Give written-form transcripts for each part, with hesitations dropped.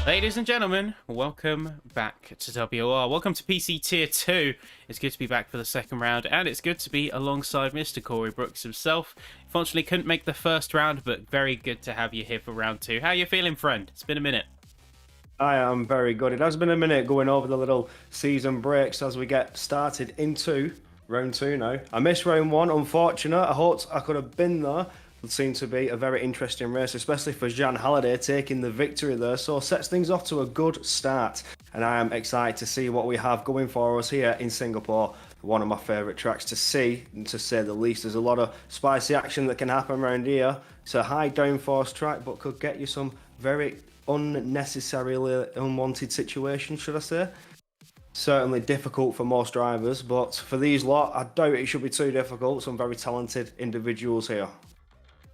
Ladies and gentlemen, welcome back to WOR. Welcome to PC Tier 2. It's good to be back for the second round, and it's good to be alongside Mr. Corey Brooks himself. Unfortunately, couldn't make the first round, but very good to have you here for round 2. How you feeling, friend? It's been a minute. I am very good. It has been a minute going over the little season breaks as we get started into round 2 now. I missed round 1, unfortunate. I hoped I could have been there. It seemed to be a very interesting race, especially for Jan Halliday taking the victory there. So sets things off to a good start. And I am excited to see what we have going for us here in Singapore. One of my favourite tracks to see, and to say the least. There's a lot of spicy action that can happen around here. It's a high downforce track, but could get you some very unnecessarily unwanted situations, should I say. Certainly difficult for most drivers, but for these lot, I doubt it should be too difficult. Some very talented individuals here.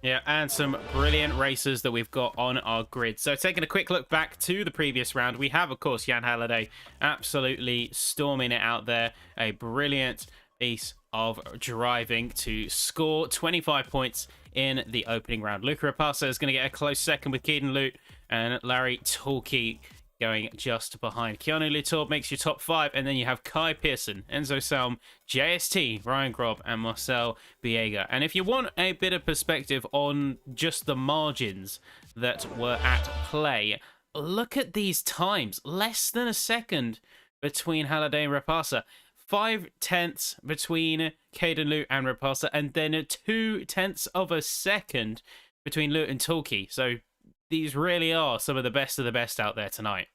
Yeah, and some brilliant racers that we've got on our grid. So taking a quick look back to the previous round, we have, of course, Jan Halliday absolutely storming it out there. A brilliant piece of driving to score 25 points in the opening round. Luca Rapasa is going to get a close second with Keaton Lute and Larry Torquay going just behind. Keanu Lutor makes your top 5, and then you have Kai Pearson, Enzo Salm, JST, Ryan Grob, and Marcel Biega. And if you want a bit of perspective on just the margins that were at play, look at these times. Less than a second between Halliday and Rapasa. 5/10 between Caden Lute and Rapasa, and then 2/10 of a second between Lute and Torquay. So these really are some of the best out there tonight.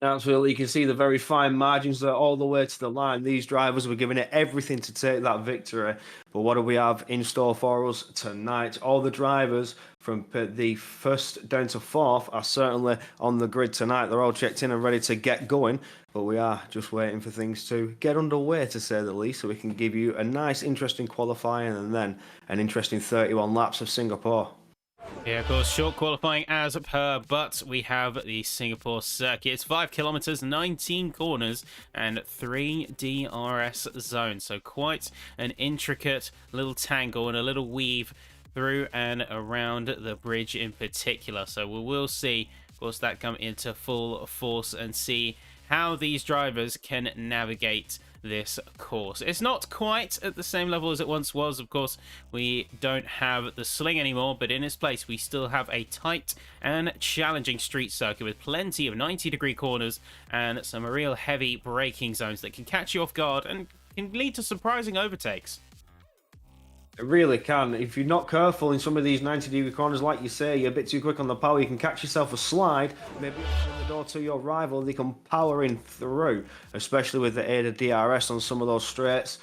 Absolutely, you can see the very fine margins there all the way to the line. These drivers were giving it everything to take that victory. But what do we have in store for us tonight? All the drivers from the first down to fourth are certainly on the grid tonight. They're all checked in and ready to get going. But we are just waiting for things to get underway, to say the least, so we can give you a nice, interesting qualifying and then an interesting 31 laps of Singapore. Yeah, of course, short qualifying as per, but we have the Singapore circuit. It's 5 kilometers, 19 corners, and 3 DRS zones. So quite an intricate little tangle and a little weave through and around the bridge in particular. So we will see, of course, that come into full force and see how these drivers can navigate this course. It's not quite at the same level as it once was. Of course, we don't have the sling anymore, but in its place we still have a tight and challenging street circuit with plenty of 90-degree corners and some real heavy braking zones that can catch you off guard and can lead to surprising overtakes. It really can. If you're not careful in some of these 90-degree corners, like you say, you're a bit too quick on the power, you can catch yourself a slide, maybe open the door to your rival, they come powering through, especially with the aid of DRS on some of those straights.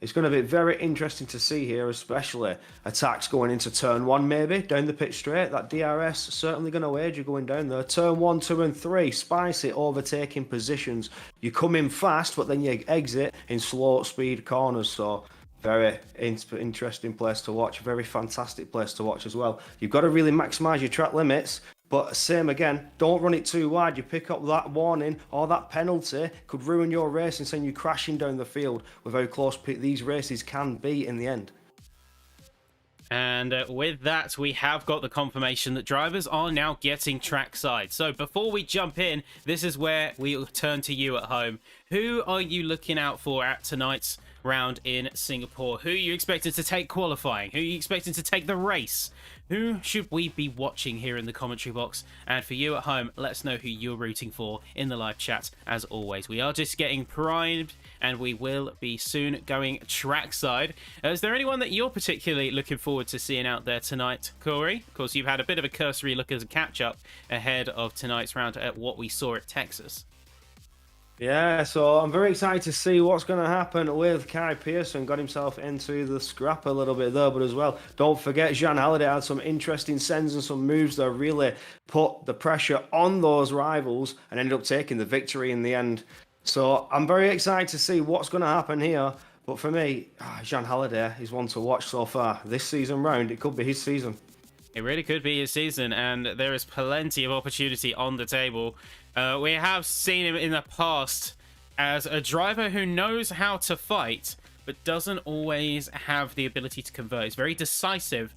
It's going to be very interesting to see here, especially attacks going into turn 1 maybe, down the pit straight. That DRS certainly going to aid you going down there. Turn 1, 2 and 3, spicy overtaking positions. You come in fast, but then you exit in slow speed corners, so very interesting place to watch. Very fantastic place to watch as well. You've got to really maximise your track limits, but same again, don't run it too wide. You pick up that warning or that penalty could ruin your race and send you crashing down the field with how close these races can be in the end. And with that, we have got the confirmation that drivers are now getting trackside. So before we jump in, this is where we turn to you at home. Who are you looking out for at tonight's round in Singapore? Who are you expecting to take qualifying? Who are you expecting to take the race? Who should we be watching here in the commentary box? And for you at home, let us know who you're rooting for in the live chat. As always, we are just getting primed and we will be soon going trackside. Is there anyone that you're particularly looking forward to seeing out there tonight, Corey? Of course, you've had a bit of a cursory look as a catch-up ahead of tonight's round at what we saw at Texas. Yeah, so I'm very excited to see what's going to happen with Kai Pearson. Got himself into the scrap a little bit there, but as well, don't forget Jan Halliday had some interesting sends and some moves that really put the pressure on those rivals and ended up taking the victory in the end. So I'm very excited to see what's going to happen here. But for me, Jan Halliday is one to watch so far. This season round, it could be his season. It really could be his season, and there is plenty of opportunity on the table. We have seen him in the past as a driver who knows how to fight, but doesn't always have the ability to convert. He's very decisive,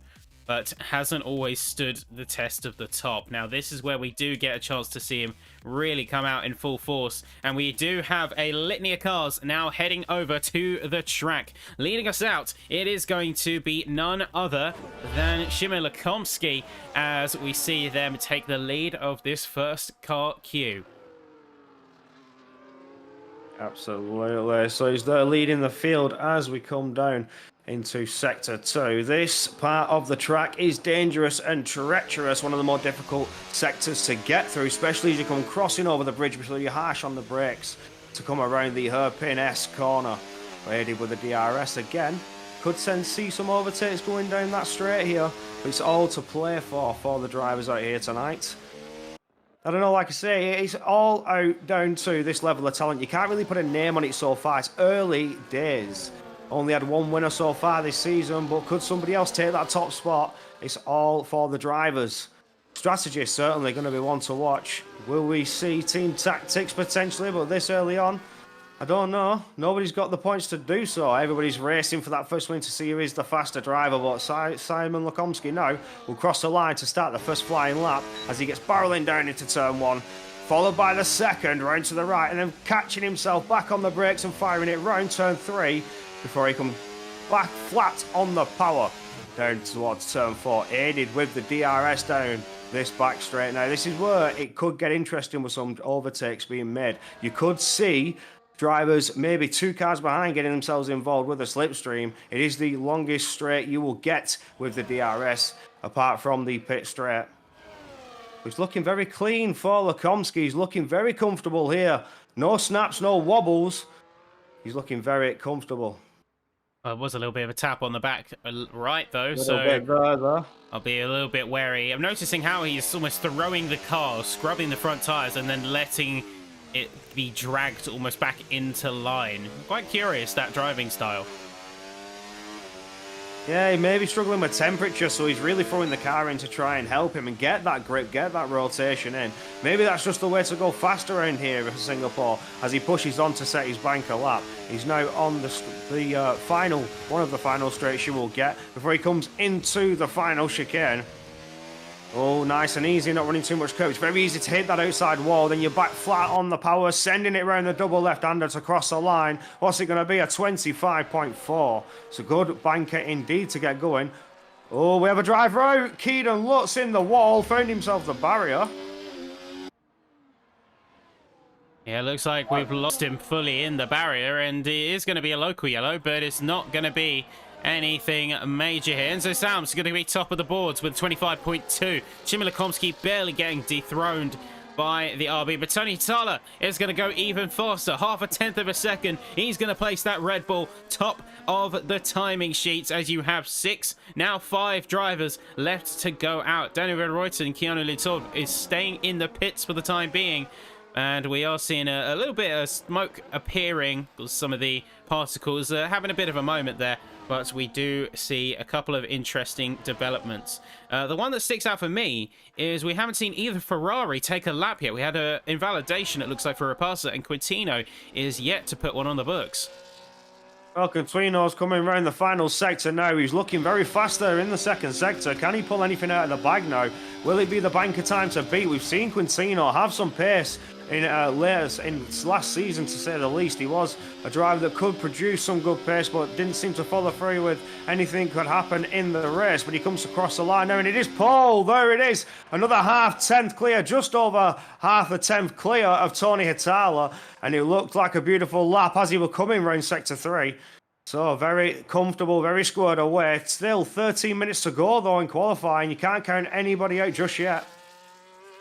but hasn't always stood the test of the top. Now, this is where we do get a chance to see him really come out in full force, and we do have a litany of cars now heading over to the track. Leading us out, it is going to be none other than Szymon Lekomski, as we see them take the lead of this first car queue. Absolutely. So he's there leading the field as we come down into Sector 2. This part of the track is dangerous and treacherous, one of the more difficult sectors to get through, especially as you come crossing over the bridge before you're harsh on the brakes to come around the hairpin-S corner. Aided with the DRS again. Could see some overtakes going down that straight here, but it's all to play for the drivers out here tonight. I don't know, like I say, it's all out down to this level of talent. You can't really put a name on it so far. It's early days. Only had one winner so far this season, but could somebody else take that top spot? It's all for the drivers. Strategy is certainly going to be one to watch. Will we see team tactics potentially, but this early on? I don't know. Nobody's got the points to do so. Everybody's racing for that first win to see who is the faster driver, but Szymon Lekomski now will cross the line to start the first flying lap as he gets barreling down into turn 1, followed by the second round to the right, and then catching himself back on the brakes and firing it round turn 3 before he comes back flat on the power down towards turn 4, aided with the DRS down this back straight. Now, this is where it could get interesting with some overtakes being made. You could see drivers maybe 2 cars behind getting themselves involved with a slipstream. It is the longest straight you will get with the DRS, apart from the pit straight. He's looking very clean for Lekomski. He's looking very comfortable here. No snaps, no wobbles. He's looking very comfortable. It was a little bit of a tap on the back right, though, so I'll be a little bit wary. I'm noticing how he's almost throwing the car, scrubbing the front tyres, and then letting it be dragged almost back into line. Quite curious, that driving style. Yeah, he may be struggling with temperature, so he's really throwing the car in to try and help him and get that grip, get that rotation in. Maybe that's just the way to go faster around here in Singapore as he pushes on to set his banker lap. He's now on the final, one of the final straights you will get before he comes into the final chicane. Oh, nice and easy, not running too much curve. It's very easy to hit that outside wall, then you're back flat on the power, sending it around the double left-hander to cross the line. What's it going to be? A 25.4. It's a good banker indeed to get going. Oh, we have a driver out. Keaton Lutz in the wall, found himself the barrier. Yeah, looks like we've lost him fully in the barrier, and it is going to be a local yellow, but it's not going to be anything major here. And so Sam's going to be top of the boards with 25.2. Szymon Lekomski barely getting dethroned by the RB, but Tony Tala is going to go even faster, half a tenth of a second. He's going to place that Red Bull top of the timing sheets as you have 6, now 5 drivers left to go out. Daniel Reuter and Keanu Litov is staying in the pits for the time being, and we are seeing a little bit of smoke appearing, some of the particles having a bit of a moment there. But we do see a couple of interesting developments. The one that sticks out for me is we haven't seen either Ferrari take a lap yet. We had an invalidation, it looks like, for Rapasa, and Quintino is yet to put one on the books. Well, Quintino's coming around the final sector now. He's looking very fast there in the second sector. Can he pull anything out of the bag now? Will it be the banker time to beat? We've seen Quintino have some pace in last season, to say the least. He was a driver that could produce some good pace, but didn't seem to follow through with anything could happen in the race. But he comes across the line now, and it is Paul. There it is. Another half-tenth clear, just over half a tenth clear of Tony Hitala, and it looked like a beautiful lap as he was coming round sector 3. So very comfortable, very squared away. Still 13 minutes to go, though, in qualifying. You can't count anybody out just yet.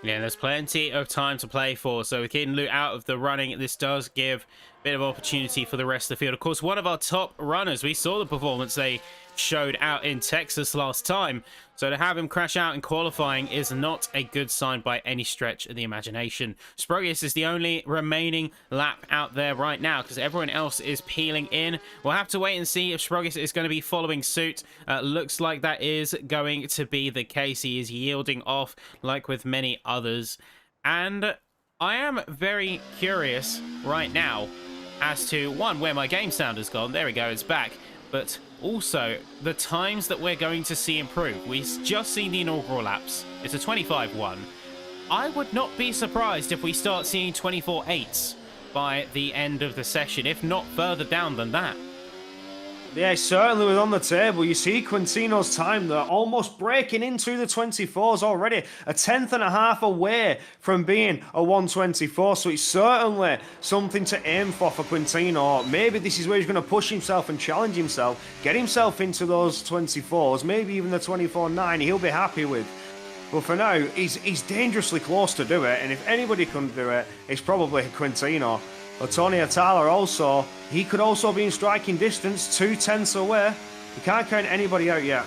Yeah, there's plenty of time to play for. So with Keaton Lute out of the running, this does give a bit of opportunity for the rest of the field. Of course, one of our top runners, we saw the performance they showed out in Texas last time. So to have him crash out in qualifying is not a good sign by any stretch of the imagination. Sprogis is the only remaining lap out there right now because everyone else is peeling in. We'll have to wait and see if Sprogis is going to be following suit. Looks like that is going to be the case. He is yielding off like with many others. And I am very curious right now as to, one, where my game sound has gone. There we go, it's back. but also the times that we're going to see improve. We've just seen the inaugural laps. It's a 25-1. I would not be surprised if we start seeing 24-8s by the end of the session, if not further down than that. Yeah, certainly was on the table. You see Quintino's time there, almost breaking into the 24s already. A tenth and a half away from being a 124. So it's certainly something to aim for Quintino. Maybe this is where he's going to push himself and challenge himself, get himself into those 24s, maybe even the 24.9 he'll be happy with. But for now, he's dangerously close to do it. And if anybody couldn't do it, it's probably Quintino. But Tony Atala also, he could also be in striking distance, 2/10 away. You can't count anybody out yet.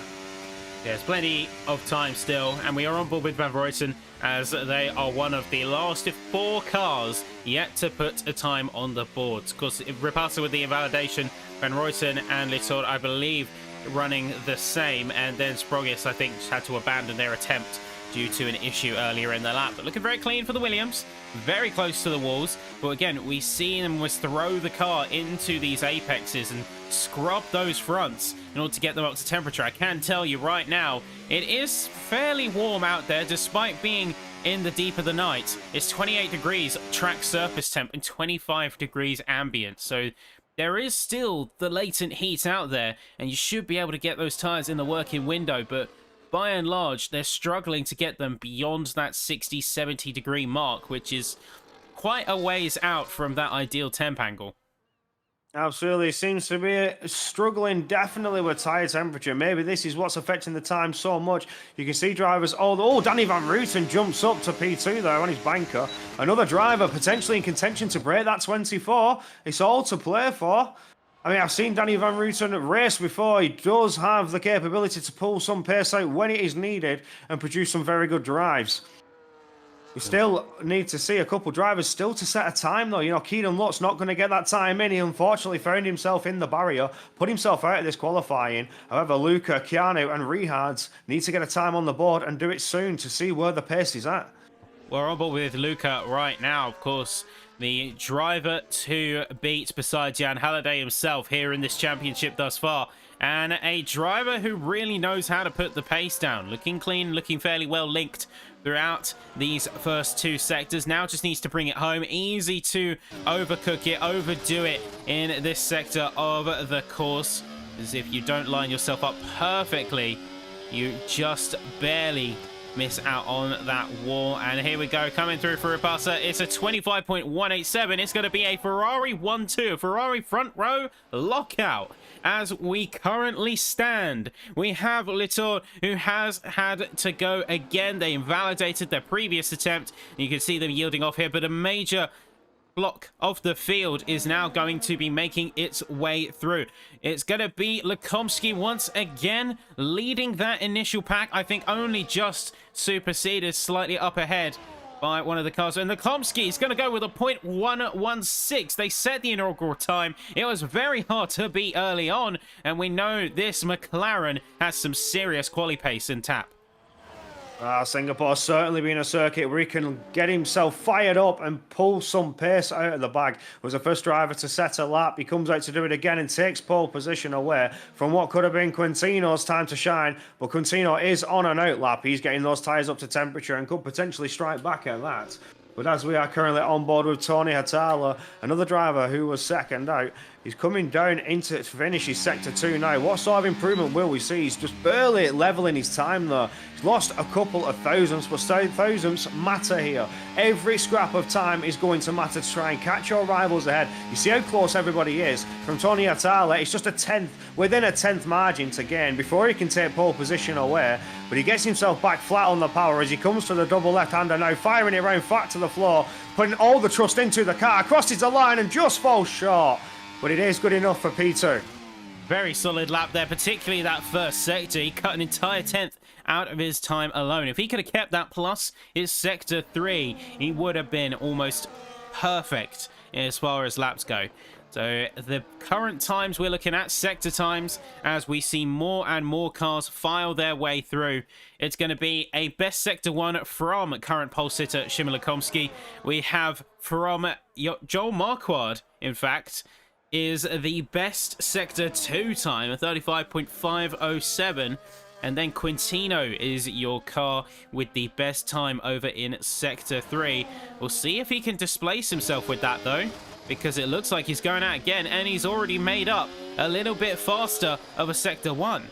There's plenty of time still, and we are on board with Van Ruyten as they are one of the last 4 cars yet to put a time on the board. Of course, Repassa with the invalidation, Van Ruyten and Littor, I believe, running the same, and then Sprogis, I think, had to abandon their attempt due to an issue earlier in the lap. But looking very clean for the Williams, very close to the walls. But again, we see them was throw the car into these apexes and scrub those fronts in order to get them up to temperature. I can tell you right now, it is fairly warm out there despite being in the deep of the night. It's 28 degrees track surface temp and 25 degrees ambient. So there is still the latent heat out there, and you should be able to get those tires in the working window, but by and large, they're struggling to get them beyond that 60, 70 degree mark, which is quite a ways out from that ideal temp angle. Absolutely, seems to be struggling definitely with tyre temperature. Maybe this is what's affecting the time so much. You can see drivers, oh, Danny Van Ruyten jumps up to P2 there on his banker. Another driver potentially in contention to break that 24. It's all to play for. I mean, I've seen Danny Van Ruyten race before. He does have the capability to pull some pace out when it is needed and produce some very good drives. We still need to see a couple drivers still to set a time, though. You know, Keaton Lutt's not going to get that time in. He unfortunately found himself in the barrier, put himself out of this qualifying. However, Luca, Keanu and Rehards need to get a time on the board and do it soon to see where the pace is at. We're on board with Luca right now, of course. The driver to beat besides Jan Halliday himself here in this championship thus far. And a driver who really knows how to put the pace down. Looking clean, looking fairly well linked throughout these first 2 sectors. Now just needs to bring it home. Easy to overcook it, overdo it in this sector of the course. As if you don't line yourself up perfectly, you just barely miss out on that wall. And here we go, coming through for Repassa. It's a 25.187. It's going to be a Ferrari 1-2, Ferrari front row lockout. As we currently stand, we have Littor, who has had to go again. They invalidated their previous attempt. You can see them yielding off here, but a major block of the field is now going to be making its way through. It's going to be Lekomsky once again leading that initial pack. I think only just superseded slightly up ahead by one of the cars. And Lekomsky is going to go with a 0.116. They set the inaugural time. It was very hard to beat early on, and we know this McLaren has some serious quali pace in tap. Singapore certainly being a circuit where he can get himself fired up and pull some pace out of the bag. Was the first driver to set a lap. He comes out to do it again and takes pole position away from what could have been Quintino's time to shine. But Quintino is on an out lap. He's getting those tyres up to temperature and could potentially strike back at that. But as we are currently on board with Tony Hatala, another driver who was second out, he's coming down into finish his sector 2 now. What sort of improvement will we see? He's just barely leveling his time though. He's lost a couple of thousandths, but thousandths matter here. Every scrap of time is going to matter to try and catch your rivals ahead. You see how close everybody is. From Tony Hatala, it's just a tenth, within a tenth margin to gain before he can take pole position away. But he gets himself back flat on the power as he comes to the double left-hander now, firing it around flat to the floor, putting all the trust into the car, crosses the line and just falls short. But it is good enough for P2. Very solid lap there, particularly that first sector. He cut an entire tenth out of his time alone. If he could have kept that plus his sector 3, he would have been almost perfect as far as laps go. So the current times we're looking at, sector times, as we see more and more cars file their way through. It's going to be a best sector 1 from current pole sitter Shimon Lekomsky. We have from Joel Marquardt, in fact, is the best Sector 2 time, a 35.507. And then Quintino is your car with the best time over in Sector 3. We'll see if he can displace himself with that, though, because it looks like he's going out again, and he's already made up a little bit faster of a Sector 1.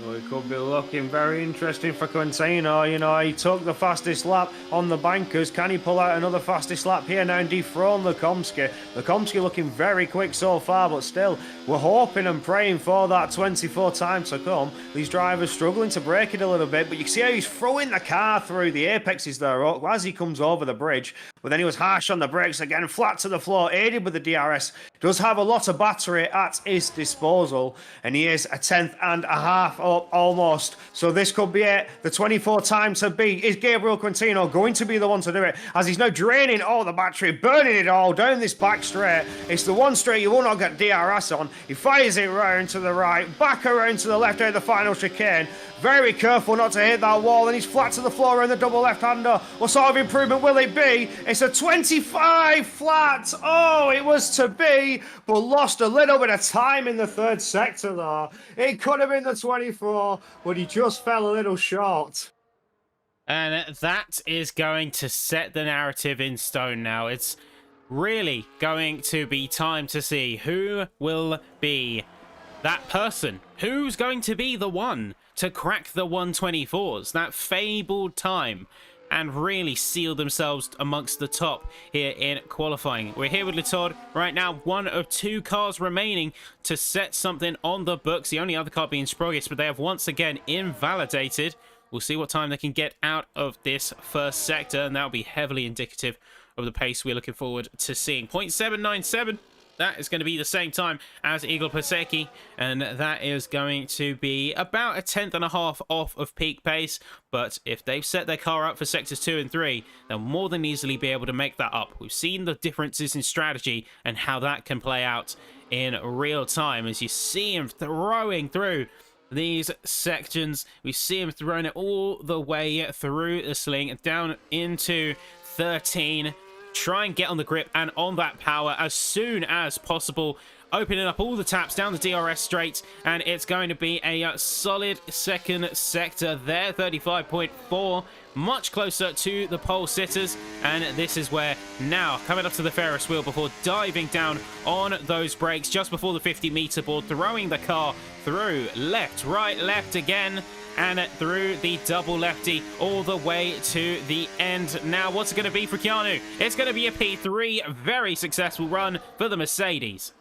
Well, it could be looking very interesting for Quintino. You know, he took the fastest lap on the bankers. Can he pull out another fastest lap here now and dethrone Lekomsky? Lekomsky looking very quick so far, but still, we're hoping and praying for that 24 time to come. These drivers struggling to brake it a little bit, but you can see how he's throwing the car through. The apex is there as he comes over the bridge. But then he was harsh on the brakes again, flat to the floor, aided with the DRS. Does have a lot of battery at his disposal, and he is a tenth and a half up almost. So this could be it. The 24 time to beat. Is Gabriel Quintino going to be the one to do it? As he's now draining all the battery, burning it all down this back straight. It's the one straight you will not get DRS on. He fires it round to the right, back around to the left out of the final chicane. Very careful not to hit that wall, and he's flat to the floor in the double left-hander. What sort of improvement will it be? It's a 25 flat. Oh, it was to be, but lost a little bit of time in the third sector there. It could have been the 24, but he just fell a little short. And that is going to set the narrative in stone now. It's really going to be time to see who will be that person. Who's going to be the one to crack the 124s, that fabled time, and really seal themselves amongst the top here in qualifying. We're here with Latour right now, one of two cars remaining to set something on the books. The only other car being Sprogis, but they have once again invalidated. We'll see what time they can get out of this first sector, and that'll be heavily indicative of the pace we're looking forward to seeing. 0.797. That is going to be the same time as Igor Pasecki, and that is going to be about a tenth and a half off of peak pace. But if they've set their car up for sectors 2 and 3, they'll more than easily be able to make that up. We've seen the differences in strategy and how that can play out in real time as you see him throwing through these sections. We see him throwing it all the way through the sling down into 13. Try and get on the grip and on that power as soon as possible, opening up all the taps down the DRS straight, and it's going to be a solid second sector there. 35.4, much closer to the pole sitters, and this is where now coming up to the Ferris wheel before diving down on those brakes just before the 50-meter board, throwing the car through left, right, left again, and through the double lefty all the way to the end. Now, what's it going to be for Keanu? It's going to be a P3. Very successful run for the Mercedes.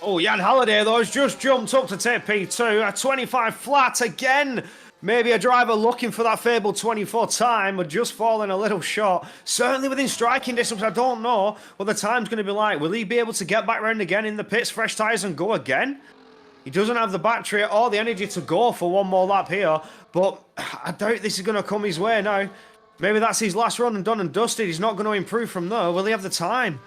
Oh, Jan Halliday, though, has just jumped up to take P2. A 25 flat again. Maybe a driver looking for that fabled 24 time, but just falling a little short. Certainly within striking distance, I don't know what the time's going to be like. Will he be able to get back round again in the pits, fresh tyres, and go again? He doesn't have the battery or the energy to go for one more lap here, but I doubt this is going to come his way now. Maybe that's his last run and done and dusted. He's not going to improve from there. Will he have the time?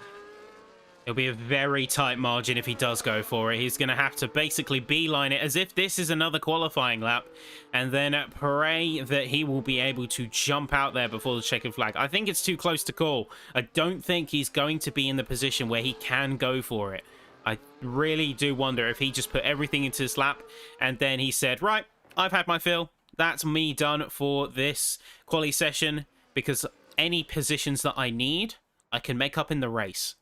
It'll be a very tight margin if he does go for it. He's going to have to basically beeline it as if this is another qualifying lap, and then pray that he will be able to jump out there before the checkered flag. I think it's too close to call. I don't think he's going to be in the position where he can go for it. I really do wonder if he just put everything into this lap and then he said, right, I've had my fill. That's me done for this quali session, because any positions that I need, I can make up in the race.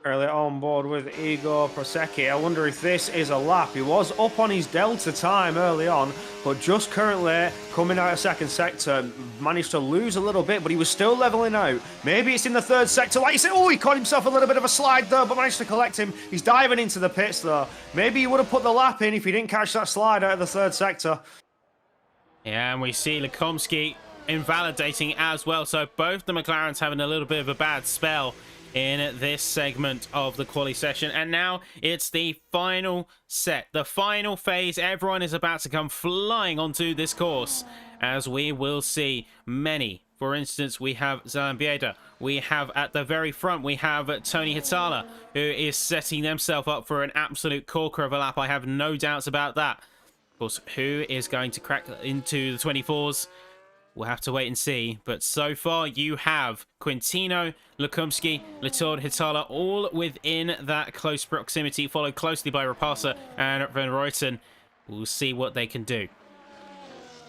Early on board with Igor Prosecki. I wonder if this is a lap. He was up on his delta time early on, but just currently coming out of second sector, managed to lose a little bit, but he was still leveling out. Maybe it's in the third sector. Like you said, oh, he caught himself a little bit of a slide there, but managed to collect him. He's diving into the pits though. Maybe he would have put the lap in if he didn't catch that slide out of the third sector. Yeah, and we see Lekomsky invalidating as well. So both the McLarens having a little bit of a bad spell in this segment of the quali session. And now it's the final set, the final phase. Everyone is about to come flying onto this course, as we will see many. For instance, we have Zalambieda. We have at the very front, we have Tony Hitala, who is setting themselves up for an absolute corker of a lap. I have no doubts about that. Of course, who is going to crack into the 24s? We'll have to wait and see. But so far, you have Quintino, Lukumski, Latour, Hitala, all within that close proximity, followed closely by Rapasa and Van Ruyten. We'll see what they can do.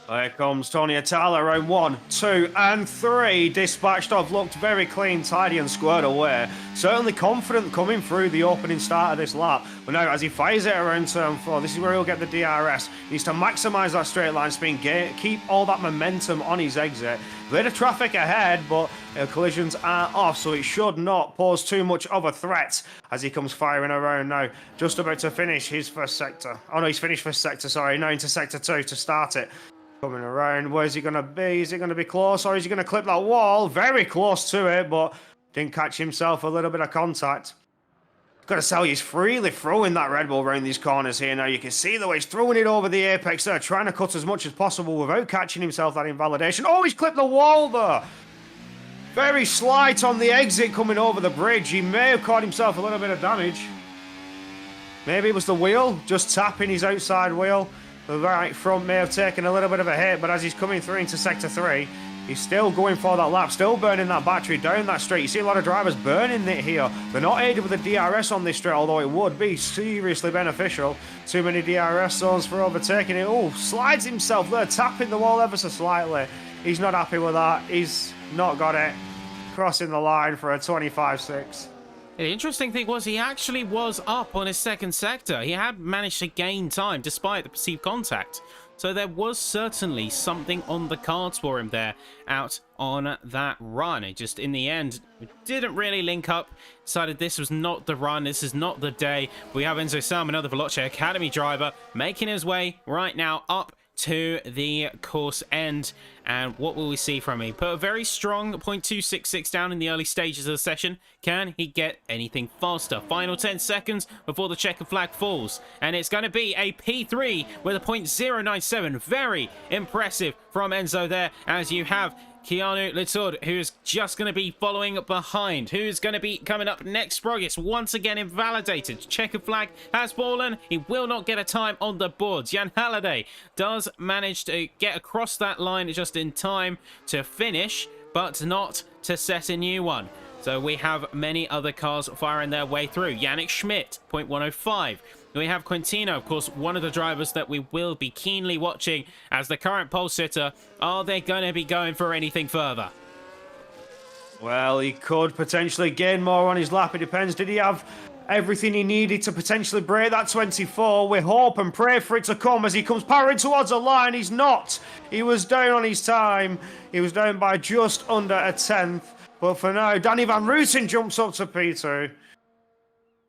Here comes Tony Atala, round 1, 2, and 3. Dispatched off, looked very clean, tidy, and squared away. Certainly confident coming through the opening start of this lap. But now, as he fires it around turn 4, this is where he'll get the DRS. He needs to maximise that straight line speed, keep all that momentum on his exit. Bit of traffic ahead, but collisions are off, so it should not pose too much of a threat as he comes firing around now. Just about to finish his first sector. Oh no, he's finished first sector, sorry. Now into sector 2 to start it. Coming around, where's he going to be? Is he going to be close, or is he going to clip that wall? Very close to it, but didn't catch himself. A little bit of contact. Got to say, he's freely throwing that Red Bull around these corners here now. You can see the way he's throwing it over the apex there, trying to cut as much as possible without catching himself that invalidation. Oh, he's clipped the wall there. Very slight on the exit coming over the bridge. He may have caught himself a little bit of damage. Maybe it was the wheel, just tapping his outside wheel. The right front may have taken a little bit of a hit, but as he's coming through into sector 3, he's still going for that lap, still burning that battery down that straight. You see a lot of drivers burning it here. They're not aided with the DRS on this straight, although it would be seriously beneficial. Too many DRS zones for overtaking it. Oh, slides himself there, tapping the wall ever so slightly. He's not happy with that. He's not got it. Crossing the line for a 25.6. The interesting thing was he actually was up on his second sector. He had managed to gain time despite the perceived contact. So there was certainly something on the cards for him there out on that run. It just, in the end, didn't really link up. Decided this was not the run. This is not the day. We have Enzo Sam, another Veloce Academy driver, making his way right now up to the course end. And what will we see from him? Put a very strong 0.266 down in the early stages of the session. Can he get anything faster? Final 10 seconds before the checker flag falls. And it's going to be a P3 with a 0.097. Very impressive from Enzo there, as you have Keanu Latour, who's just going to be following behind. Who's going to be coming up next? Sprogis, once again invalidated. Checker flag has fallen. He will not get a time on the boards. Jan Halliday does manage to get across that line just in time to finish, but not to set a new one. So we have many other cars firing their way through. Yannick Schmidt, 0.105. We have Quintino, of course, one of the drivers that we will be keenly watching as the current pole sitter. Are they going to be going for anything further? Well, he could potentially gain more on his lap. It depends. Did he have everything he needed to potentially break that 24? We hope and pray for it to come as he comes powering towards the line. He's not. He was down on his time. He was down by just under a tenth. But for now, Danny Van Rooten jumps up to P2.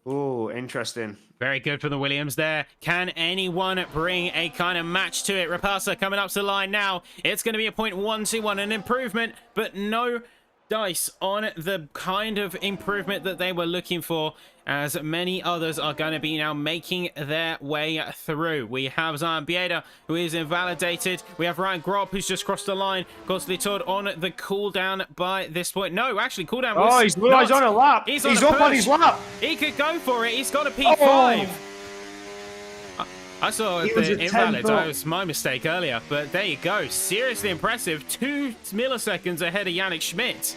Oh, interesting. Very good for the Williams there. Can anyone bring a kind of match to it? Rapasa coming up to the line now. It's going to be a 0.121, an improvement, but no dice on the kind of improvement that they were looking for, as many others are going to be now making their way through. We have Zion Bieda, who is invalidated. We have Ryan Grob, who's just crossed the line. Of course, Latour on the cooldown by this point. No, actually, cooldown was he's on a lap. He's up on his lap. He could go for it. He's got a P5. I saw the invalid. That was my mistake earlier. But there you go. Seriously impressive. 2 milliseconds ahead of Yannick Schmidt.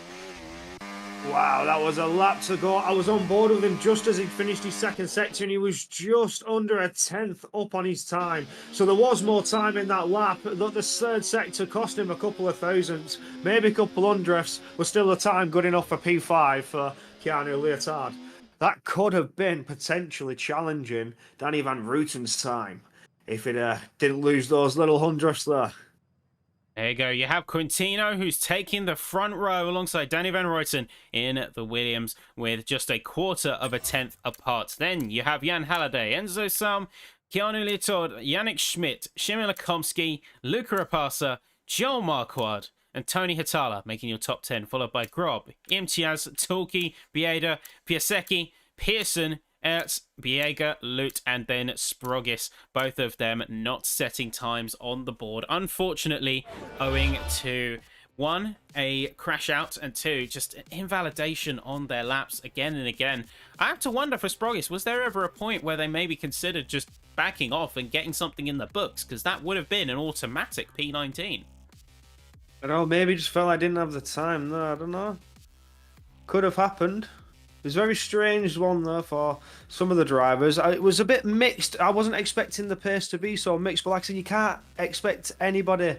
Wow, that was a lap to go. I was on board with him just as he finished his second sector, and he was just under a tenth up on his time. So there was more time in that lap. The third sector cost him a couple of thousandths, maybe a couple hundredths, but still the time good enough for P5 for Keanu Leotard. That could have been potentially challenging Danny Van Rooten's time if it didn't lose those little hundredths there. There you go. You have Quintino, who's taking the front row alongside Danny Van Ruyten in the Williams with just a quarter of a tenth apart. Then you have Jan Halliday, Enzo Sam, Keanu Latour, Yannick Schmidt, Shimon Lakomsky, Luca Rapasa, Joel Marquardt, and Tony Hitala making your top 10, followed by Grob, Imtiaz, Tulki, Bieda, Piasecki, Pearson, Ertz, Biega, Lut, and then Sprogis. Both of them not setting times on the board, unfortunately, owing to 1, a crash out, and 2, just an invalidation on their laps again and again. I have to wonder for Sprogis, was there ever a point where they maybe considered just backing off and getting something in the books? Because that would have been an automatic P19. I don't know, maybe just felt I didn't have the time. No, I don't know. Could have happened. It was a very strange one though for some of the drivers. It was a bit mixed. I wasn't expecting the pace to be so mixed, but like I said, you can't expect anybody.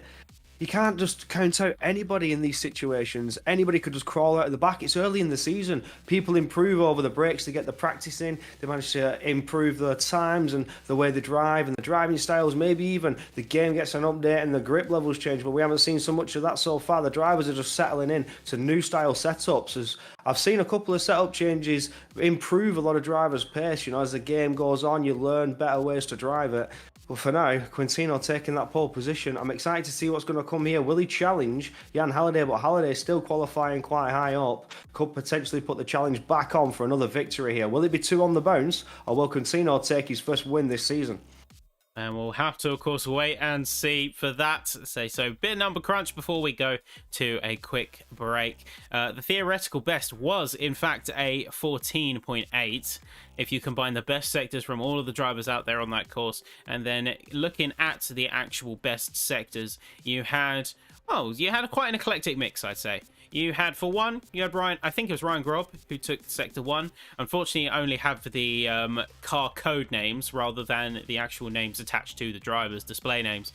You can't just count out anybody in these situations. Anybody could just crawl out of the back. It's early in the season. People improve over the breaks to get the practice in. They manage to improve their times and the way they drive and the driving styles. Maybe even the game gets an update and the grip levels change, but we haven't seen so much of that so far. The drivers are just settling in to new style setups. As I've seen a couple of setup changes improve a lot of drivers' pace. You know, as the game goes on, you learn better ways to drive it. But for now, Quintino taking that pole position. I'm excited to see what's going to come here. Will he challenge Jan Halliday? But Halliday still qualifying quite high up. Could potentially put the challenge back on for another victory here. Will it be two on the bounce? Or will Quintino take his first win this season? And we'll have to, of course, wait and see for that. So bit of number crunch before we go to a quick break. The theoretical best was, in fact, a 14.8. If you combine the best sectors from all of the drivers out there on that course, and then looking at the actual best sectors, you had quite an eclectic mix, I'd say. You had, for one, you had Ryan, I think it was Ryan Grob, who took Sector 1. Unfortunately, I only have the car code names rather than the actual names attached to the drivers' display names.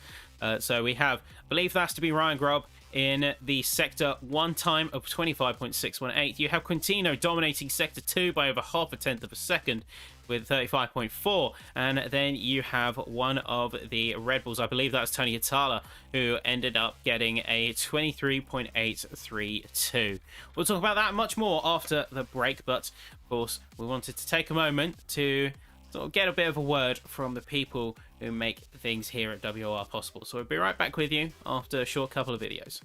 So we have, I believe that's to be Ryan Grob, in the Sector 1 time of 25.618. You have Quintino dominating Sector 2 by over half a tenth of a second with 35.4, and then you have one of the Red Bulls, I believe that's Tony Hitala, who ended up getting a 23.832. We'll talk about that much more after the break, but of course we wanted to take a moment to sort of get a bit of a word from the people who make things here at WOR possible. So we'll be right back with you after a short couple of videos.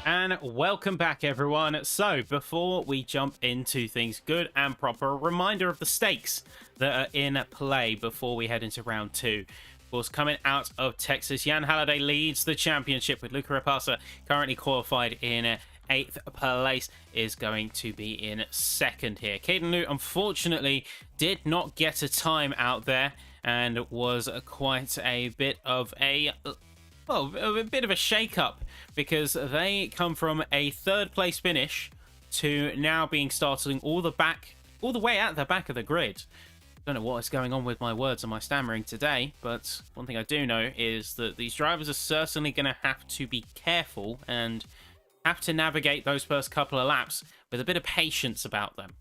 And welcome back, everyone. So before we jump into things good and proper, a reminder of the stakes that are in play before we head into round 2. Of course, coming out of Texas, Jan Halliday leads the championship with Luca Rapasa currently qualified in 8th place, is going to be in 2nd here. Caden Liu, unfortunately, did not get a time out there and was quite a bit of a shake-up, because they come from a 3rd place finish to now being starting all the way at the back of the grid. Don't know what is going on with my words and my stammering today, but one thing I do know is that these drivers are certainly going to have to be careful and have to navigate those first couple of laps with a bit of patience about them.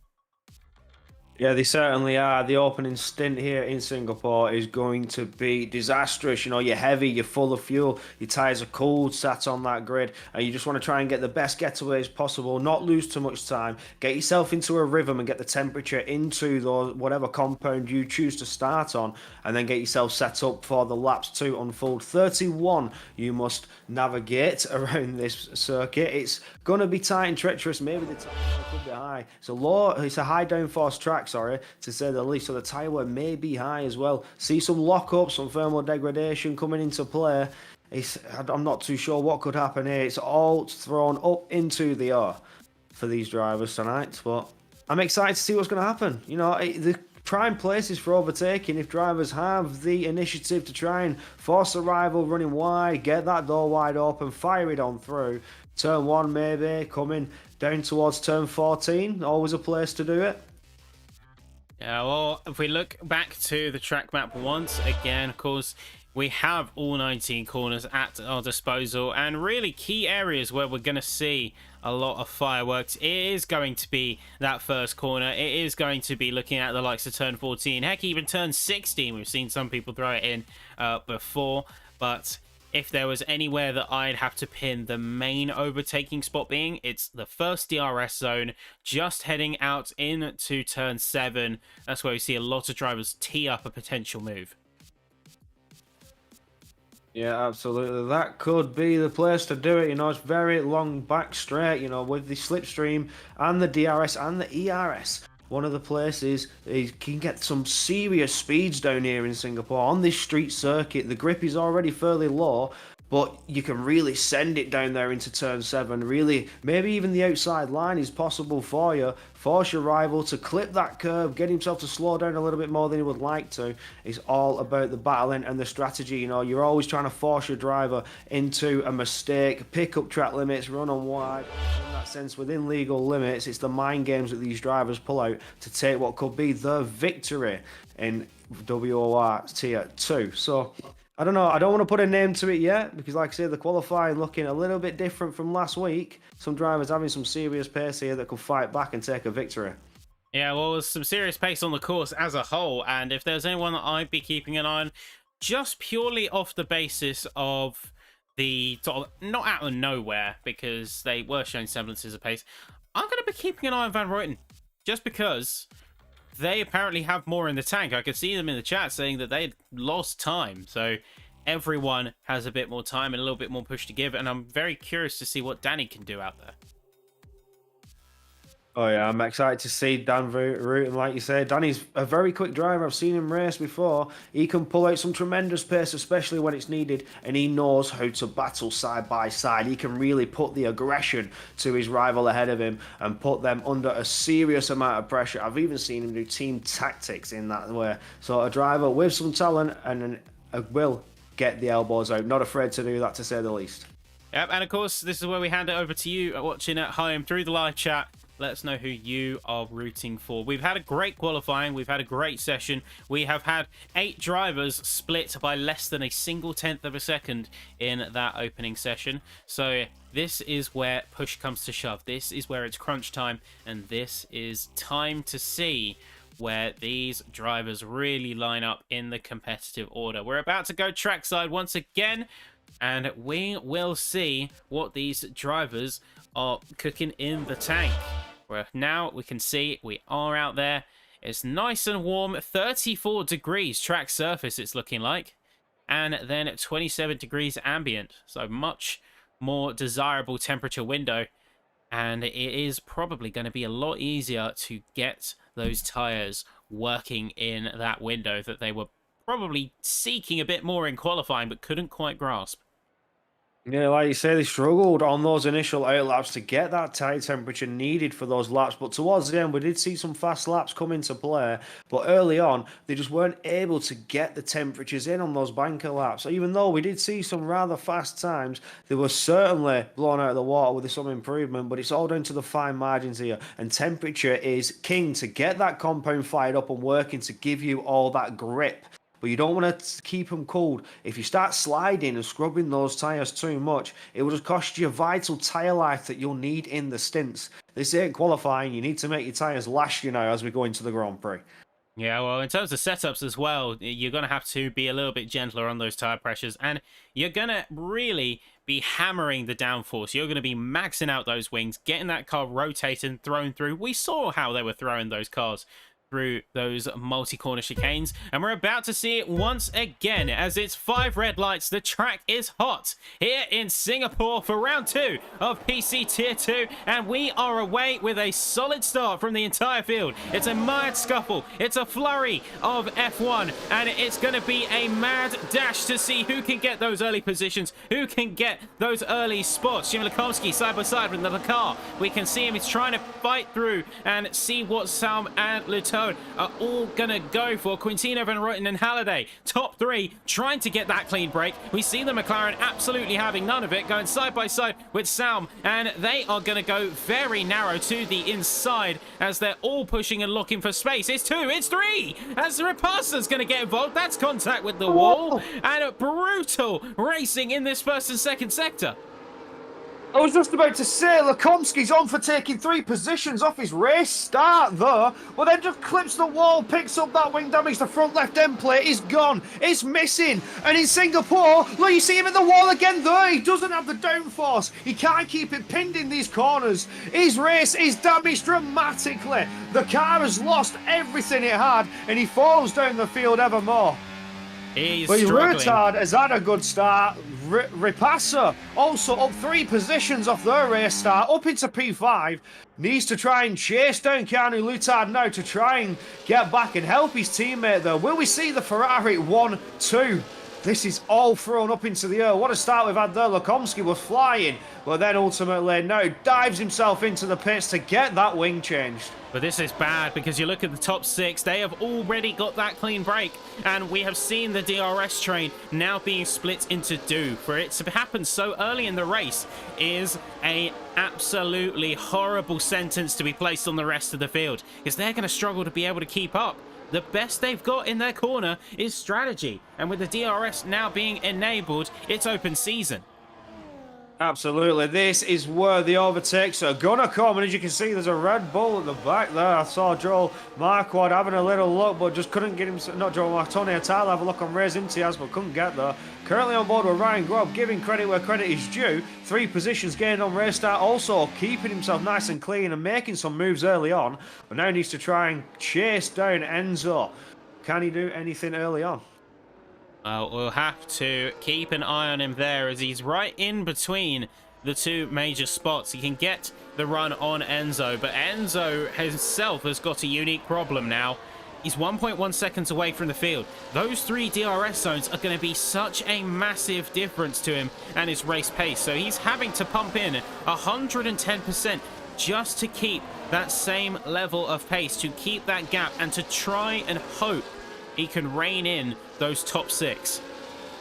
Yeah, they certainly are. The opening stint here in Singapore is going to be disastrous. You know, you're heavy, you're full of fuel, your tyres are cold, sat on that grid, and you just want to try and get the best getaways possible, not lose too much time, get yourself into a rhythm and get the temperature into those, whatever compound you choose to start on, and then get yourself set up for the laps to unfold. 31 you must navigate around this circuit. It's going to be tight and treacherous. Maybe the tyre could be high. It's a high downforce track, to say the least, so the tyre wear may be high as well. See some lockup, some thermal degradation coming into play. I'm not too sure what could happen here. It's all thrown up into the air. for these drivers tonight, but I'm excited to see what's going to happen. You know, the prime places for overtaking if drivers have the initiative to try and force a rival running wide, get that door wide open, fire it on through. Turn 1 maybe, coming down towards turn 14, always a place to do it. Yeah, well, if we look back to the track map once again, of course, we have all 19 corners at our disposal, and really key areas where we're going to see a lot of fireworks. It is going to be that first corner. It is going to be looking at the likes of turn 14, heck, even turn 16. We've seen some people throw it in before, but if there was anywhere that I'd have to pin the main overtaking spot being, it's the first DRS zone, just heading out into turn 7. That's where we see a lot of drivers tee up a potential move. Yeah, absolutely. That could be the place to do it. You know, it's very long back straight, you know, with the slipstream and the DRS and the ERS. One of the places you can get some serious speeds down here in Singapore on this street circuit. The grip is already fairly low, but you can really send it down there into turn 7. Really, maybe even the outside line is possible for you. Force your rival to clip that curve, get himself to slow down a little bit more than he would like to. It's all about the battling and the strategy. You know, you're always trying to force your driver into a mistake, pick up track limits, run on wide. In that sense, within legal limits, it's the mind games that these drivers pull out to take what could be the victory in WOR Tier 2. So, I don't know. I don't want to put a name to it yet because, like I say, the qualifying looking a little bit different from last week. Some drivers having some serious pace here that could fight back and take a victory. Yeah, well, there's some serious pace on the course as a whole, and if there's anyone that I'd be keeping an eye on, just purely off the basis of the sort of not out of nowhere because they were showing semblances of pace, I'm going to be keeping an eye on Van Ruyten just because they apparently have more in the tank. I could see them in the chat saying that they'd lost time. So everyone has a bit more time and a little bit more push to give. And I'm very curious to see what Danny can do out there. Oh yeah, I'm excited to see Dan Root, and like you say, Danny's a very quick driver. I've seen him race before. He can pull out some tremendous pace, especially when it's needed, and he knows how to battle side by side. He can really put the aggression to his rival ahead of him and put them under a serious amount of pressure. I've even seen him do team tactics in that way. So a driver with some talent and will get the elbows out. Not afraid to do that, to say the least. Yep, and of course, this is where we hand it over to you watching at home through the live chat. Let us know who you are rooting for. We've had a great qualifying. We've had a great session. We have had 8 drivers split by less than a single tenth of a second in that opening session. So this is where push comes to shove. This is where it's crunch time. And this is time to see where these drivers really line up in the competitive order. We're about to go trackside once again. And we will see what these drivers are cooking in the tank. Where now we can see we are out there. It's nice and warm, 34 degrees track surface it's looking like. And then 27 degrees ambient. So much more desirable temperature window. And it is probably going to be a lot easier to get those tyres working in that window that they were probably seeking a bit more in qualifying but couldn't quite grasp. Yeah, like you say, they struggled on those initial out laps to get that tight temperature needed for those laps. But towards the end, we did see some fast laps come into play. But early on, they just weren't able to get the temperatures in on those banker laps. So even though we did see some rather fast times, they were certainly blown out of the water with some improvement. But it's all down to the fine margins here. And temperature is king to get that compound fired up and working to give you all that grip. But you don't want to keep them cold. If you start sliding and scrubbing those tyres too much, it will just cost you vital tyre life that you'll need in the stints. This ain't qualifying. You need to make your tyres last you now as we go into the Grand Prix. Yeah, well, in terms of setups as well, you're going to have to be a little bit gentler on those tyre pressures. And you're going to really be hammering the downforce. You're going to be maxing out those wings, getting that car rotating, thrown through. We saw how they were throwing those cars through those multi-corner chicanes, and we're about to see it once again as it's 5 red lights. The track is hot here in Singapore for round 2 of PC Tier 2, and we are away with a solid start from the entire field. It's a mad scuffle, it's a flurry of F1, and it's going to be a mad dash to see who can get those early positions, who can get those early spots. Jim Lakomsky side by side with the car. We can see him, he's trying to fight through and see what Salm and Luton are all gonna go for. Quintino, Van Ruyten and Halliday, top 3, trying to get that clean break. We see the McLaren absolutely having none of it, going side by side with Salm, and they are gonna go very narrow to the inside as they're all pushing and looking for space. It's 2, it's 3, as Rapasa's gonna get involved. That's contact with the wall, and brutal racing in this first and second sector. I was just about to say, Lakomsky's on for taking 3 positions off his race start there, but then just clips the wall, picks up that wing damage, the front left end plate is gone, it's missing, and in Singapore, look, you see him at the wall again there, he doesn't have the downforce, he can't keep it pinned in these corners, his race is damaged dramatically, the car has lost everything it had, and he falls down the field ever more. He's but struggling. Rutard has had a good start. Rapasa also up 3 positions off their race start, up into P5. Needs to try and chase down Keanu Lutard now to try and get back and help his teammate there. Will we see the Ferrari 1-2? This is all thrown up into the air. What a start we've had there. Lakomsky was flying, but then ultimately now dives himself into the pits to get that wing changed. But this is bad because you look at the top 6, they have already got that clean break, and we have seen the DRS train now being split into 2. For it to happen so early in the race is a absolutely horrible sentence to be placed on the rest of the field, because they're going to struggle to be able to keep up. The best they've got in their corner is strategy, and with the DRS now being enabled, it's open season. Absolutely, this is where the overtakes are gonna come, and as you can see, there's a Red Bull at the back there. I saw Joel Marquardt having a little look, but just couldn't get him. Not Joel Marquardt, Tony Atala have a look on Reyes Imtiaz, but couldn't get there. Currently on board with Ryan Grob, giving credit where credit is due. 3 positions gained on race start, also keeping himself nice and clean and making some moves early on, but now needs to try and chase down Enzo. Can he do anything early on? Well, we'll have to keep an eye on him there as he's right in between the 2 major spots. He can get the run on Enzo, but Enzo himself has got a unique problem now. He's 1.1 seconds away from the field. Those 3 DRS zones are going to be such a massive difference to him and his race pace. So he's having to pump in 110% just to keep that same level of pace, to keep that gap, and to try and hope he can rein in those top 6.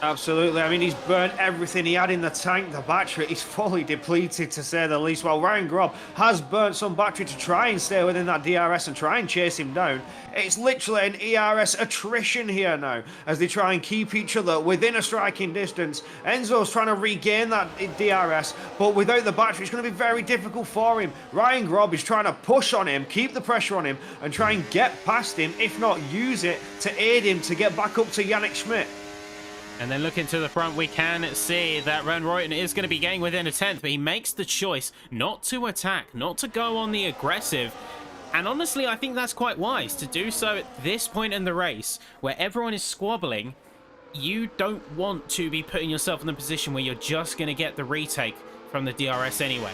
Absolutely. I mean, he's burnt everything he had in the tank. The battery is fully depleted, to say the least. While Ryan Grob has burnt some battery to try and stay within that DRS and try and chase him down. It's literally an ERS attrition here now as they try and keep each other within a striking distance. Enzo's trying to regain that DRS, but without the battery, it's going to be very difficult for him. Ryan Grob is trying to push on him, keep the pressure on him, and try and get past him, if not use it to aid him to get back up to Yannick Schmidt. And then looking to the front, we can see that Van Ruyten is going to be getting within a 10th, but he makes the choice not to attack, not to go on the aggressive. And honestly, I think that's quite wise to do so at this point in the race, where everyone is squabbling. You don't want to be putting yourself in the position where you're just going to get the retake from the DRS anyway.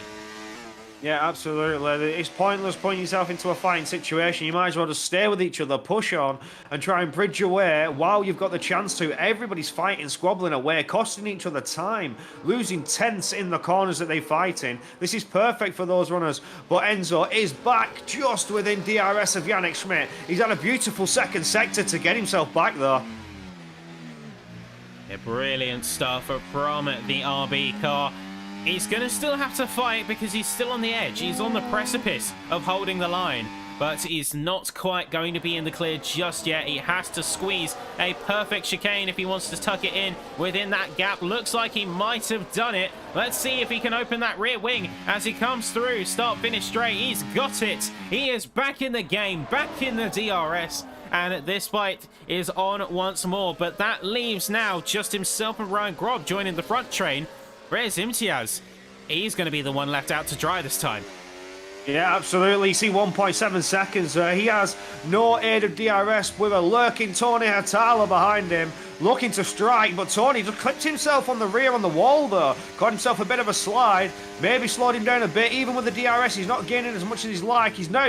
Yeah, absolutely. It's pointless putting yourself into a fighting situation. You might as well just stay with each other, push on, and try and bridge your way while you've got the chance to. Everybody's fighting, squabbling away, costing each other time, losing tenths in the corners that they fight in. This is perfect for those runners, but Enzo is back just within DRS of Yannick Schmidt. He's had a beautiful second sector to get himself back there. Yeah, brilliant stuff from the RB car. He's going to still have to fight because he's still on the edge. He's on the precipice of holding the line, but he's not quite going to be in the clear just yet. He has to squeeze a perfect chicane if he wants to tuck it in within that gap. Looks like he might have done it. Let's see if he can open that rear wing as he comes through. Start, finish straight. He's got it. He is back in the game, back in the DRS. And this fight is on once more, but that leaves now just himself and Ryan Grob joining the front train. Reyes Imtiaz, he's going to be the one left out to dry this time. Yeah, absolutely. You see 1.7 seconds. He has no aid of DRS with a lurking Tony Hatala behind him, looking to strike, but Tony just clipped himself on the rear on the wall though. Got himself a bit of a slide, maybe slowed him down a bit. Even with the DRS, he's not gaining as much as he's like. He's now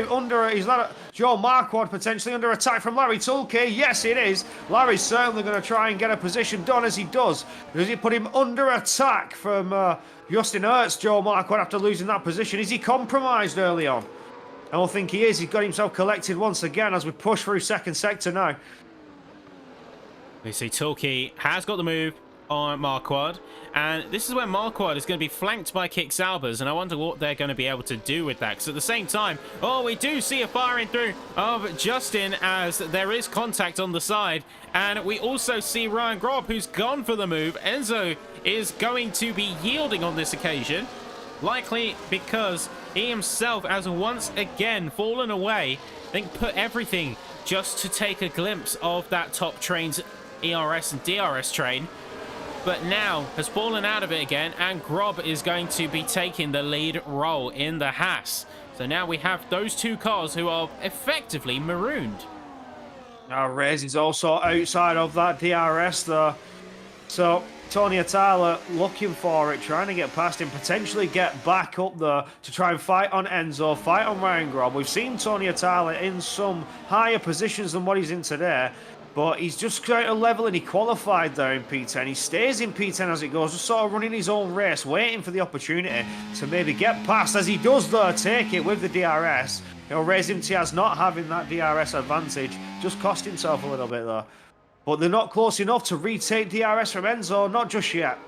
he's not Joe Marquardt potentially under attack from Larry Tulke. Yes, it is. Larry's certainly going to try and get a position done as he does. Does he put him under attack from Justin Ertz, Joe Marquardt, after losing that position? Is he compromised early on? I don't think he is. He's got himself collected once again as we push through second sector now. We see Tulke has got the move on Marquardt, and this is where Marquardt is going to be flanked by Kick Salbers, and I wonder what they're going to be able to do with that, because at the same time, oh, we do see a firing through of Justin as there is contact on the side, and we also see Ryan Grob, who's gone for the move. Enzo is going to be yielding on this occasion, likely because he himself has once again fallen away. I think put everything just to take a glimpse of that top train's ERS and DRS train, but now has fallen out of it again, and Grob is going to be taking the lead role in the Haas. So now we have those two cars who are effectively marooned. Now Reyes is also outside of that DRS though, so Tony Atala looking for it, trying to get past him, potentially get back up there to try and fight on Enzo, fight on Ryan Grob. We've seen Tony Atala in some higher positions than what he's in today, but he's just trying to level, and he qualified there in P10. He stays in P10 as it goes, just sort of running his own race, waiting for the opportunity to maybe get past, as he does there, take it with the DRS. You know, Reyes Imtiaz not having that DRS advantage, just cost himself a little bit there. But they're not close enough to retake DRS from Enzo, not just yet.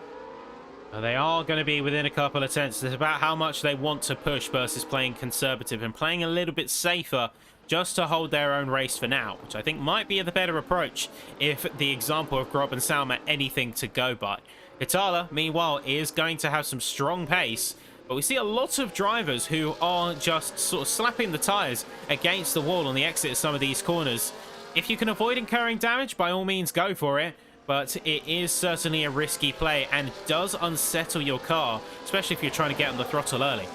They are going to be within a couple of tenths. It's about how much they want to push versus playing conservative and playing a little bit safer just to hold their own race for now, which I think might be the better approach if the example of Grob and Salm are anything to go by. Itala, meanwhile, is going to have some strong pace, but we see a lot of drivers who are just sort of slapping the tyres against the wall on the exit of some of these corners. If you can avoid incurring damage, by all means go for it, but it is certainly a risky play and does unsettle your car, especially if you're trying to get on the throttle early.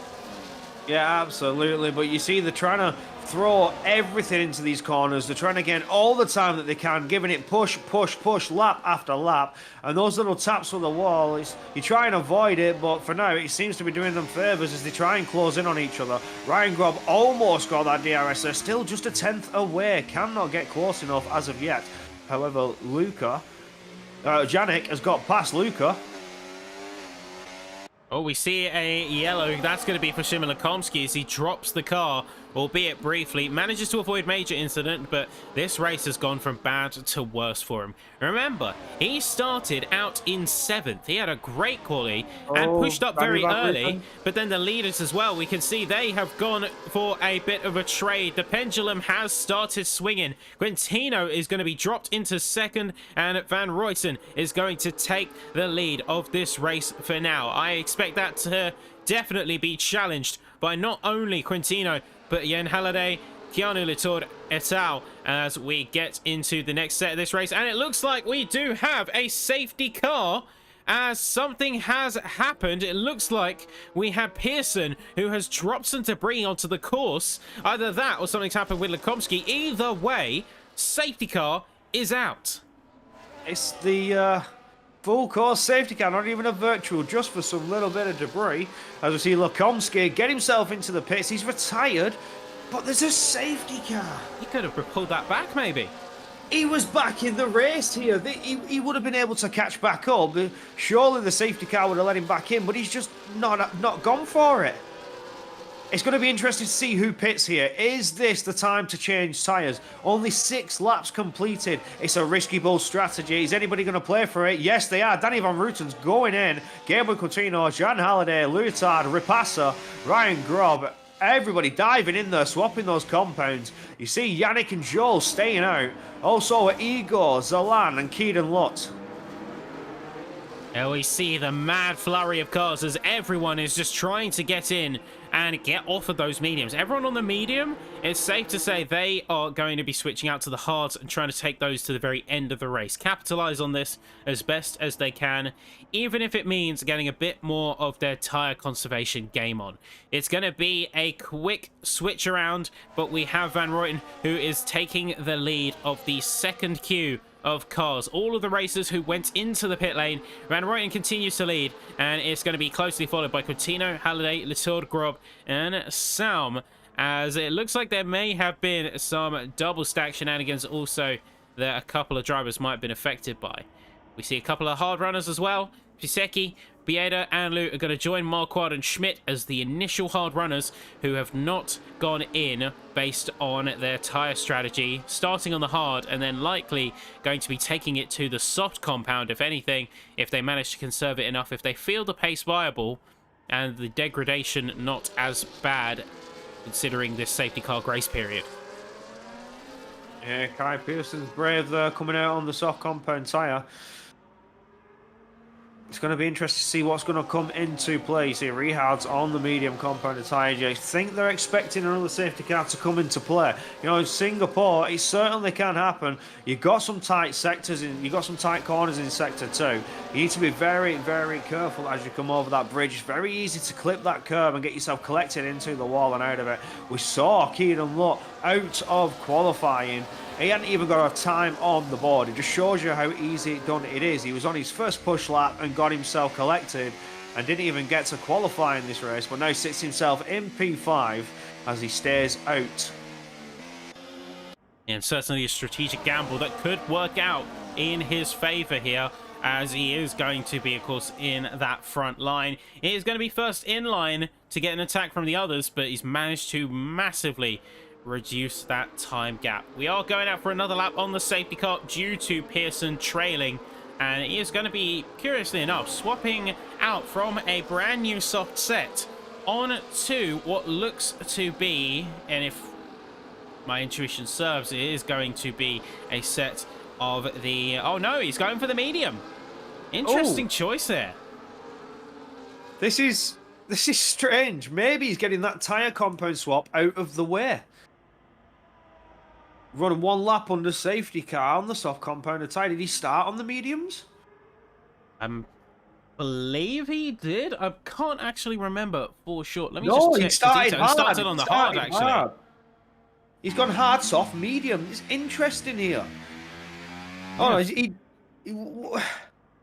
Yeah, absolutely, but you see they're trying to throw everything into these corners. They're trying to gain all the time that they can, giving it push, push, push, lap after lap, and those little taps with the wall, you try and avoid it, but for now it seems to be doing them favours as they try and close in on each other. Ryan Grob almost got that DRS there, still just a tenth away, cannot get close enough as of yet. However, Janik has got past Luca. Oh, we see a yellow. That's going to be for Shimon Lakomsky as he drops the car, albeit briefly. Manages to avoid major incident, but this race has gone from bad to worse for him. Remember, he started out in 7th. He had a great quality and pushed up very early, but then the leaders as well, we can see they have gone for a bit of a trade. The pendulum has started swinging. Quintino is going to be dropped into 2nd, and Van Ruyten is going to take the lead of this race for now. I expect that to definitely be challenged by not only Quintino, but Jan Halliday, Keanu Latour et al. As we get into the next set of this race. And it looks like we do have a safety car as something has happened. It looks like we have Pearson who has dropped some debris onto the course. Either that or something's happened with Lakomsky. Either way, safety car is out. It's the full course safety car, not even a virtual, just for some little bit of debris. As we see Lakomsky get himself into the pits. He's retired, but there's a safety car. He could have pulled that back, maybe. He was back in the race here. He would have been able to catch back up. Surely the safety car would have let him back in, but he's just not gone for it. It's going to be interesting to see who pits here. Is this the time to change tyres? Only 6 laps completed. It's a risky bull strategy. Is anybody going to play for it? Yes, they are. Danny Van Ruten's going in. Gabriel Coutinho, Jan Halliday, Luitard, Ripassa, Ryan Grob. Everybody diving in there, swapping those compounds. You see Yannick and Joel staying out. Also Igor, Zalan and Keaton Lutz. And we see the mad flurry of cars as everyone is just trying to get in and get off of those mediums. Everyone on the medium, it's safe to say they are going to be switching out to the hards and trying to take those to the very end of the race. Capitalize on this as best as they can, even if it means getting a bit more of their tire conservation game on. It's going to be a quick switch around, but we have Van Rooyen, who is taking the lead of the second queue of cars. All of the racers who went into the pit lane, Van Rooyen continues to lead, and it's going to be closely followed by Coutinho, Halliday, Latour, Grob, and Salm, as it looks like there may have been some double stack shenanigans also that a couple of drivers might have been affected by. We see a couple of hard runners as well. Pisecki, Bieda, and Lu are going to join Marquardt and Schmidt as the initial hard runners who have not gone in based on their tyre strategy, starting on the hard and then likely going to be taking it to the soft compound, if anything, if they manage to conserve it enough, if they feel the pace viable and the degradation not as bad considering this safety car grace period. Yeah, Kai Pearson's brave there, coming out on the soft compound tyre. It's going to be interesting to see what's going to come into play. You see Rehard's on the medium compound tyre. I think they're expecting another safety car to come into play. You know, in Singapore, it certainly can happen. You've got some tight sectors, you've got some tight corners in Sector 2. You need to be very, very careful as you come over that bridge. It's very easy to clip that curb and get yourself collected into the wall and out of it. We saw Keaton Lutt out of qualifying. He hadn't even got a time on the board. It just shows you how easy done it is. He was on his first push lap and got himself collected and didn't even get to qualify in this race, but now sits himself in P5 as he stays out. And certainly a strategic gamble that could work out in his favor here, as he is going to be, of course, in that front line. He is going to be first in line to get an attack from the others, but he's managed to massively reduce that time gap. We are going out for another lap on the safety car due to Pearson trailing, and he is going to be, curiously enough, swapping out from a brand new soft set on to what looks to be, and if my intuition serves, it is going to be a set of the... Oh no, he's going for the medium. Interesting choice there. This is strange. Maybe he's getting that tyre compound swap out of the way. Running one lap under safety car on the soft compound tyre. Did he start on the mediums? I believe he did. I can't actually remember for sure. Let me No, just check he started the details. hard. He started on the hard, actually. Hard. He's gone hard, soft, medium. It's interesting here. Oh, he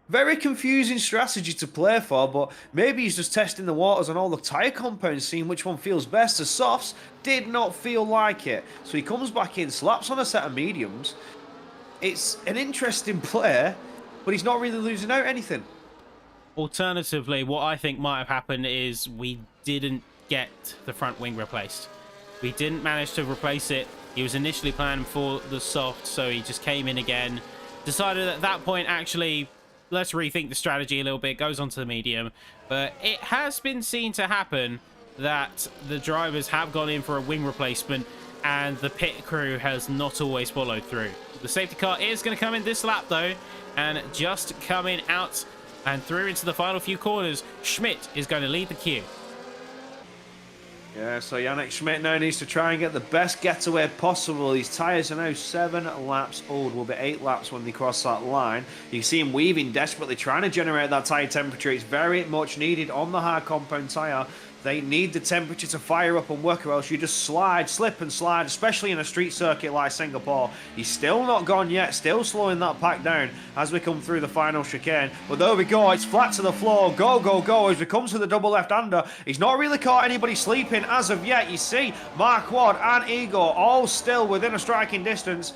very confusing strategy to play for, but maybe he's just testing the waters on all the tyre compounds, seeing which one feels best. The softs did not feel like it. So he comes back in, slaps on a set of mediums. It's an interesting play, but he's not really losing out anything. Alternatively, what I think might have happened is we didn't get the front wing replaced. We didn't manage to replace it. He was initially planning for the soft, so he just came in again. Decided at that point, actually, let's rethink the strategy a little bit, goes onto the medium. But it has been seen to happen that the drivers have gone in for a wing replacement and the pit crew has not always followed through. The safety car is going to come in this lap though, and just coming out and through into the final few corners, Schmidt is going to lead the queue. Yeah, so Yannick Schmidt now needs to try and get the best getaway possible. His tyres are now 7 laps old. Will be 8 laps when they cross that line. You can see him weaving desperately, trying to generate that tyre temperature. It's very much needed on the hard compound tyre. They need the temperature to fire up and work, or else you just slip and slide, especially in a street circuit like Singapore. He's still not gone yet, still slowing that pack down as we come through the final chicane. But there we go, it's flat to the floor, go, go, go, as we come to the double left-hander. He's not really caught anybody sleeping as of yet. You see Marquardt and Igor all still within a striking distance.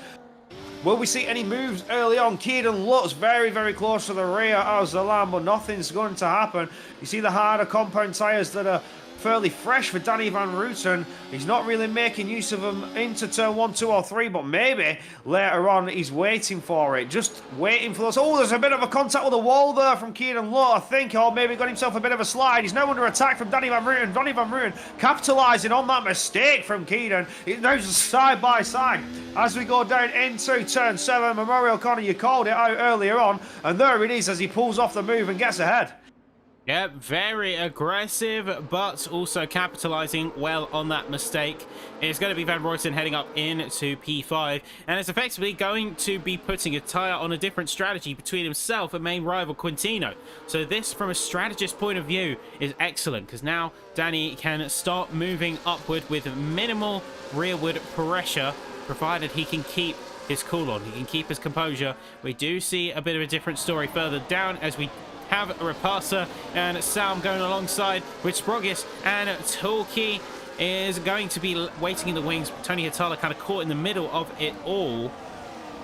Will we see any moves early on? Keaton Lutt's very, very close to the rear of Zalan, but nothing's going to happen. You see the harder compound tyres that are fairly fresh for Danny Van Rooyen. He's not really making use of them into turn 1, 2 or 3, but maybe later on he's waiting for it, just waiting for those. Oh, there's a bit of a contact with the wall there from Keaton Lutt, I think, or maybe got himself a bit of a slide. He's now under attack from Danny Van Rooyen. Danny Van Rooyen capitalising on that mistake from Keaton. It now side by side as we go down into turn 7. Memorial Corner, you called it out earlier on, and there it is as he pulls off the move and gets ahead. Yeah, very aggressive, but also capitalizing well on that mistake. It's going to be Van Rooyen heading up into P5, and it's effectively going to be putting a tire on a different strategy between himself and main rival Quintino. So this, from a strategist point of view, is excellent, because now Danny can start moving upward with minimal rearward pressure, provided he can keep his cool on. He can keep his composure. We do see a bit of a different story further down as we have Rapasa and Sam going alongside with Sprogis, and Torquay is going to be waiting in the wings. Tony Hitala kind of caught in the middle of it all.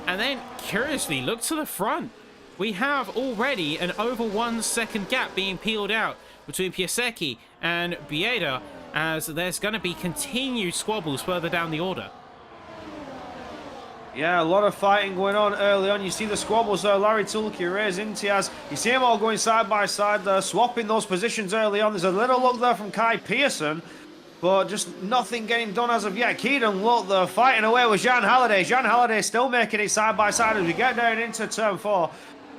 And then, curiously, look to the front. We have already an over 1 second gap being peeled out between Piasecki and Bieda, as there's going to be continued squabbles further down the order. Yeah, a lot of fighting going on early on. You see the squabbles there. Larry Tulki, Reyes, Intiaz. You see them all going side by side there, swapping those positions early on. There's a little look there from Kai Pearson, but just nothing getting done as of yet. Keaton, look, they're fighting away with Jean Halliday. Jean Halliday still making it side by side as we get down into turn 4.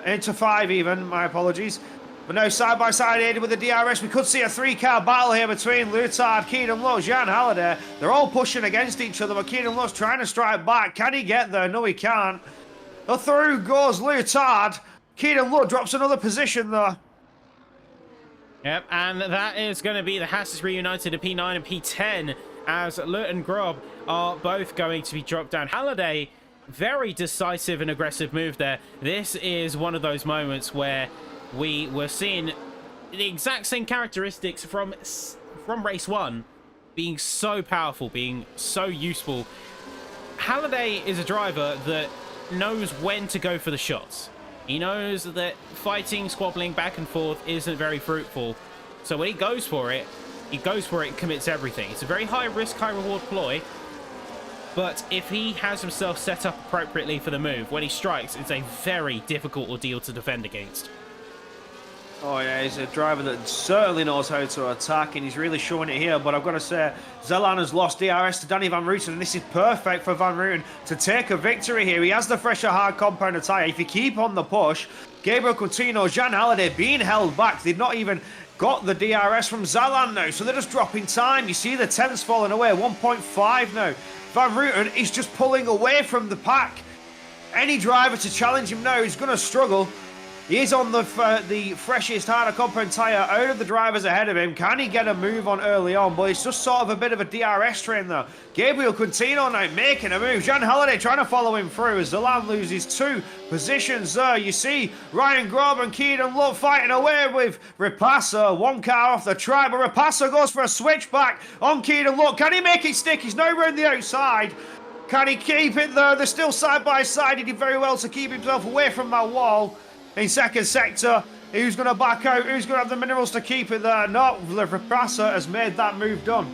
Into 5 even, my apologies. But now side by side aided with the DRS. We could see a 3-car battle here between Lutard, Keaton Lowe, Jean Halliday. They're all pushing against each other, but Keaton Lowe's trying to strike back. Can he get there? No, he can't. Through goes Lutard. Keaton Lowe drops another position there. Yep, and that is going to be the Hasses reunited at P9 and P10, as Lut and Grob are both going to be dropped down. Halliday, very decisive and aggressive move there. This is one of those moments where we were seeing the exact same characteristics from race 1 being so powerful, being so useful. Halliday is a driver that knows when to go for the shots. He knows that fighting, squabbling back and forth isn't very fruitful. So when he goes for it, commits everything. It's a very high risk, high reward ploy. But if he has himself set up appropriately for the move, when he strikes, it's a very difficult ordeal to defend against. Oh yeah, he's a driver that certainly knows how to attack, and he's really showing it here. But I've got to say, Zelan has lost DRS to Danny Van Rooyen, and this is perfect for Van Rooyen to take a victory here. He has the fresher hard compounder tyre. If you keep on the push, Gabriel Coutinho, Jean Halliday being held back. They've not even got the DRS from Zalan now, so they're just dropping time. You see the tenths falling away, 1.5 now. Van Rooyen is just pulling away from the pack. Any driver to challenge him now is going to struggle. He is on the freshest, harder compound tyre out of the drivers ahead of him. Can he get a move on early on? But it's just sort of a bit of a DRS train there. Gabriel Quintino now making a move. Jean Halliday trying to follow him through as Zalan loses 2 positions there. You see Ryan Grob and Keaton Love fighting away with Rapasa. 1 car off the track, but Rapasa goes for a switchback on Keaton Love. Can he make it stick? He's now round the outside. Can he keep it there? They're still side by side. He did very well to keep himself away from that wall. In second sector, who's going to back out? Who's going to have the minerals to keep it there? Not Rapasa has made that move done.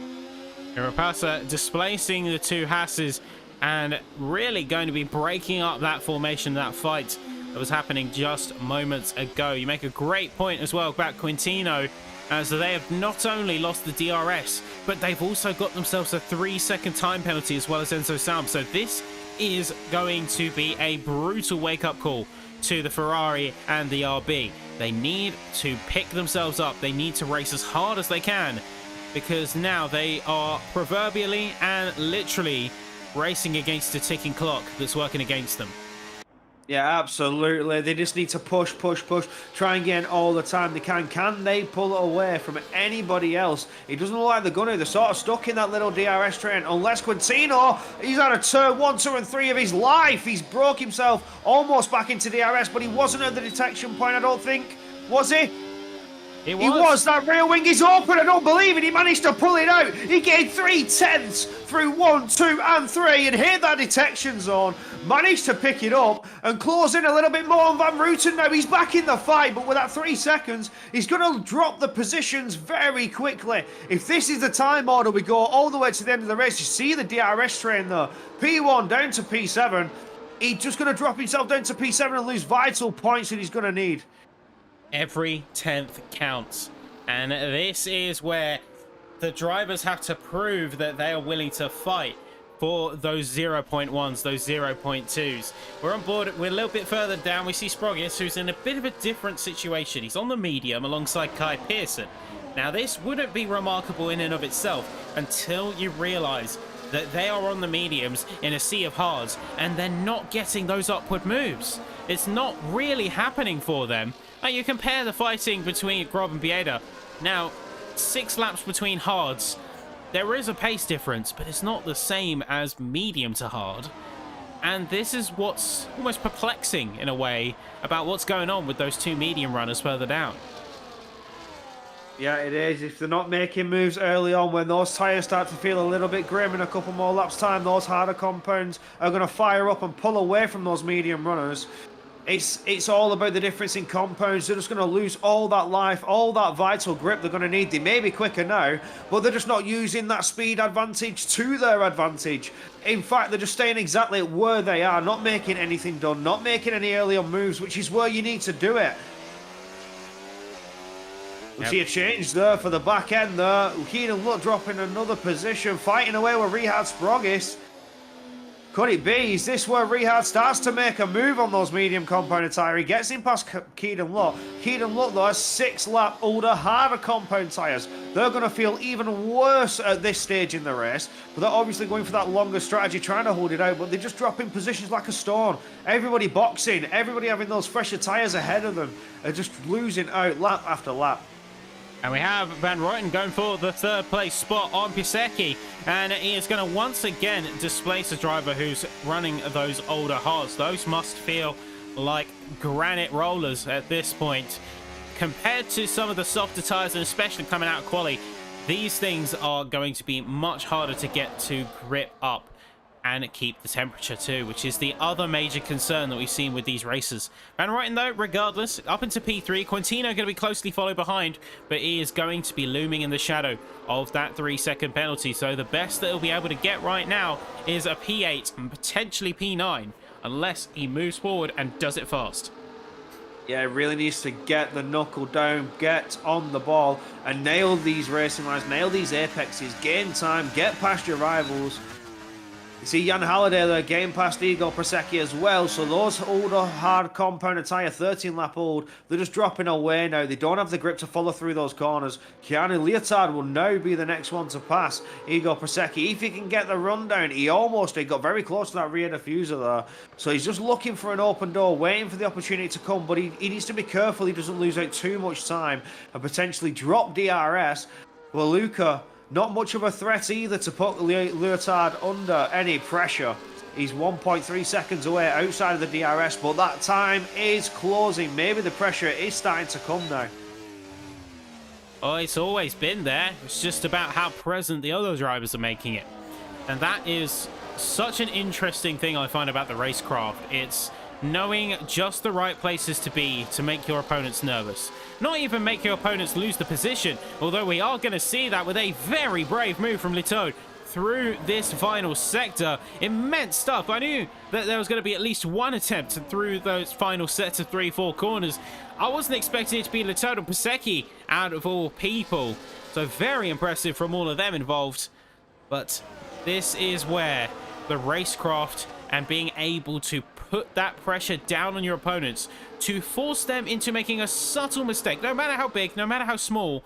Rapasa displacing the 2 Hasses and really going to be breaking up that formation, that fight that was happening just moments ago. You make a great point as well about Quintino, as they have not only lost the DRS, but they've also got themselves a 3-second time penalty as well as Enzo Salm. So this is going to be a brutal wake-up call to the Ferrari and the RB. They need to pick themselves up. They need to race as hard as they can, because now they are proverbially and literally racing against a ticking clock that's working against them. Yeah, absolutely. They just need to push, try and gain all the time they can. Can they pull away from anybody else? It doesn't look like they're going to. They're sort of stuck in that little DRS train. Unless Quintino, he's had a turn 1, 2, and 3 of his life. He's broke himself almost back into DRS, but he wasn't at the detection point, I don't think. Was he? He was. That rear wing is open. I don't believe it. He managed to pull it out. He gained 3/10 through 1, 2, and 3 and hit that detection zone. Managed to pick it up and close in a little bit more on Van Rooyen. Now he's back in the fight, but with that 3 seconds, he's going to drop the positions very quickly. If this is the time order, we go all the way to the end of the race. You see the DRS train there. P1 down to P7. He's just going to drop himself down to P7 and lose vital points that he's going to need. Every 10th counts, and this is where the drivers have to prove that they are willing to fight for those 0.1s, those 0.2s. We're on board. We're a little bit further down. We see Sprogis, who's in a bit of a different situation. He's on the medium alongside Kai Pearson. Now, this wouldn't be remarkable in and of itself until you realize that they are on the mediums in a sea of hards and they're not getting those upward moves. It's not really happening for them. Now, you compare the fighting between Grob and Bieda. Now, 6 laps between hards. There is a pace difference, but it's not the same as medium to hard. And this is what's almost perplexing in a way about what's going on with those 2 medium runners further down. Yeah, it is. If they're not making moves early on, when those tyres start to feel a little bit grim in a couple more laps time, those harder compounds are going to fire up and pull away from those medium runners. It's all about the difference in compounds. They're just going to lose all that life, all that vital grip they're going to need. They may be quicker now, but they're just not using that speed advantage to their advantage. In fact, they're just staying exactly where they are, not making anything done, not making any earlier moves, which is where you need to do it. We see a change there for the back end there. Keenan Lutt dropping another position, fighting away with Rihard Sprogis. Could it be? Is this where Rihard starts to make a move on those medium compound tyre? He gets in past Keenan Lutt. Keenan Lutt, though, has 6 lap older, harder compound tyres. They're going to feel even worse at this stage in the race. But they're obviously going for that longer strategy, trying to hold it out. But they just drop in positions like a stone. Everybody boxing, everybody having those fresher tyres ahead of them, are just losing out lap after lap. And we have Van Ruyten going for the 3rd place spot on Pisecki. And he is going to once again displace a driver who's running those older hards. Those must feel like granite rollers at this point. Compared to some of the softer tyres, and especially coming out of quali, these things are going to be much harder to get to grip up and keep the temperature too, which is the other major concern that we've seen with these races. Van Ruyten, though, regardless, up into P3. Quintino going to be closely followed behind, but he is going to be looming in the shadow of that 3-second penalty. So the best that he'll be able to get right now is a P8 and potentially P9, unless he moves forward and does it fast. Yeah, it really needs to get the knuckle down, get on the ball, and nail these racing lines, nail these apexes, gain time, get past your rivals. You see Jan Halliday there, game past Igor Prosecki as well. So those older hard compound tyre, 13 lap old, they're just dropping away now. They don't have the grip to follow through those corners. Keanu Leotard will now be the next one to pass Igor Prosecki. If he can get the run down, he got very close to that rear diffuser there. So he's just looking for an open door, waiting for the opportunity to come. But he needs to be careful he doesn't lose out too much time and potentially drop DRS. Well, Luca, not much of a threat either to put Leotard under any pressure. He's 1.3 seconds away outside of the DRS, but that time is closing. Maybe the pressure is starting to come now. Oh, it's always been there. It's just about how present the other drivers are making it. And that is such an interesting thing I find about the racecraft. It's knowing just the right places to be to make your opponents nervous. Not even make your opponents lose the position, although we are going to see that with a very brave move from Lito through this final sector. Immense stuff. I knew that there was going to be at least one attempt through those final sets of 3-4 corners. I wasn't expecting it to be Lito and Pisecki out of all people. So very impressive from all of them involved. But this is where the racecraft and being able to put that pressure down on your opponents to force them into making a subtle mistake, no matter how big, no matter how small,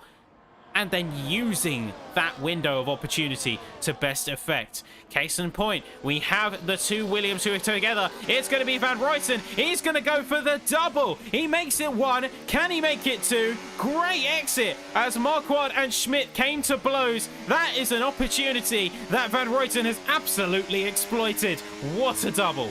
and then using that window of opportunity to best effect. Case in point, we have the 2 Williams who are together. It's going to be Van Ruyten. He's going to go for the double. He makes it 1. Can he make it 2? Great exit as Marquardt and Schmidt came to blows. That is an opportunity that Van Ruyten has absolutely exploited. What a double.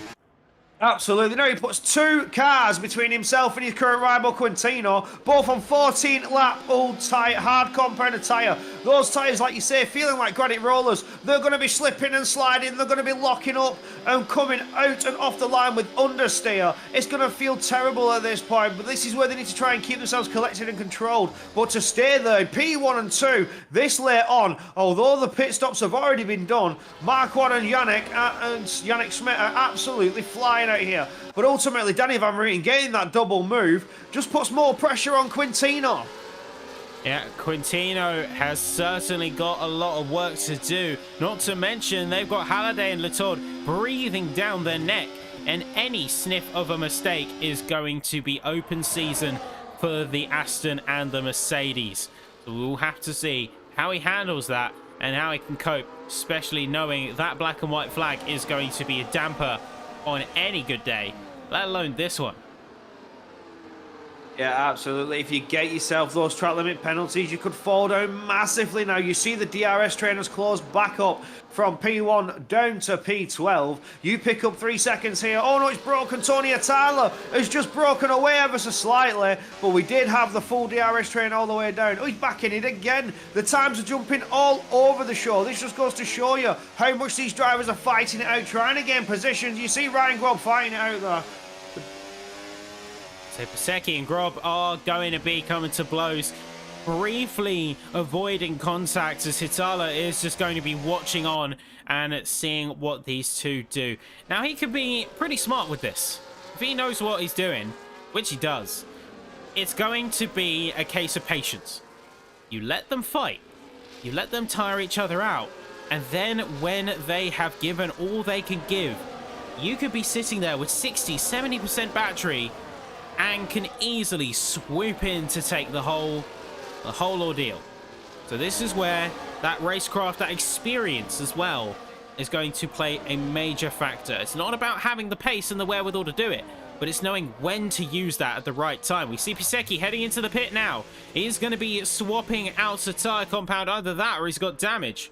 Absolutely. No, he puts 2 cars between himself and his current rival Quintino, both on 14-lap old hard compounded tyre. Those tyres, like you say, feeling like granite rollers. They're going to be slipping and sliding. They're going to be locking up and coming out and off the line with understeer. It's going to feel terrible at this point, but this is where they need to try and keep themselves collected and controlled. But to stay there, P1 and 2, this late on, although the pit stops have already been done, Marquardt and Yannick Schmidt are absolutely flying out here. But ultimately, Danny Van Ruyten getting that double move just puts more pressure on Quintino. Yeah, Quintino has certainly got a lot of work to do. Not to mention, they've got Halliday and Latour breathing down their neck. And any sniff of a mistake is going to be open season for the Aston and the Mercedes. So we'll have to see how he handles that and how he can cope, especially knowing that black and white flag is going to be a damper on any good day, let alone this one. Yeah, absolutely. If you get yourself those track limit penalties, you could fall down massively. Now, you see the DRS trainers close back up from P1 down to P12. You pick up 3 seconds here. Oh, no, it's broken. Tony Tyler has just broken away ever so slightly, but we did have the full DRS train all the way down. Oh, he's back in it again. The times are jumping all over the show. This just goes to show you how much these drivers are fighting it out, trying to gain positions. You see Ryan Grob fighting it out there. So Pasecki and Grob are going to be coming to blows, briefly avoiding contact as Hitala is just going to be watching on and seeing what these two do. Now, he could be pretty smart with this. If he knows what he's doing, which he does, it's going to be a case of patience. You let them fight. You let them tire each other out. And then when they have given all they can give, you could be sitting there with 60, 70% battery and can easily swoop in to take the whole ordeal. So this is where that racecraft, that experience as well, is going to play a major factor. It's not about having the pace and the wherewithal to do it, but it's knowing when to use that at the right time. We see Pasecki heading into the pit now. He's going to be swapping out a tyre compound, either that or he's got damage.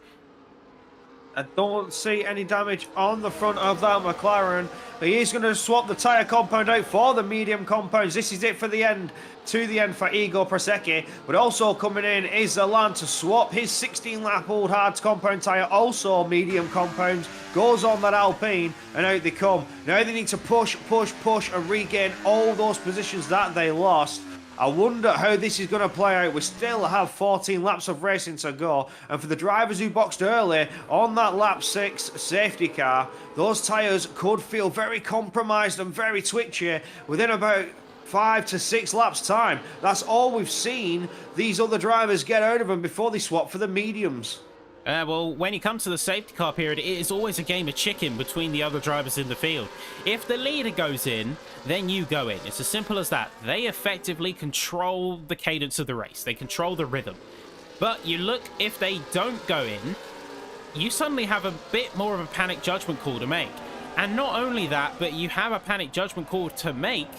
I don't see any damage on the front of that McLaren. He is going to swap the tyre compound out for the medium compounds. This is it for the end, to the end for Igor Pasecki. But also coming in is Alan to swap his 16-lap old hard compound tyre, also medium compounds. Goes on that Alpine, and out they come. Now they need to push, push, push, and regain all those positions that they lost. I wonder how this is going to play out. We still have 14 laps of racing to go. And for the drivers who boxed early on that lap 6 safety car, those tyres could feel very compromised and very twitchy within about 5 to 6 laps time. That's all we've seen these other drivers get out of them before they swap for the mediums. Well, when you come to the safety car period, it is always a game of chicken between the other drivers in the field. If the leader goes in, then you go in. It's as simple as that. They effectively control the cadence of the race. They control the rhythm. But you look, if they don't go in, you suddenly have a bit more of a panic judgment call to make. And not only that, but you have a panic judgment call to make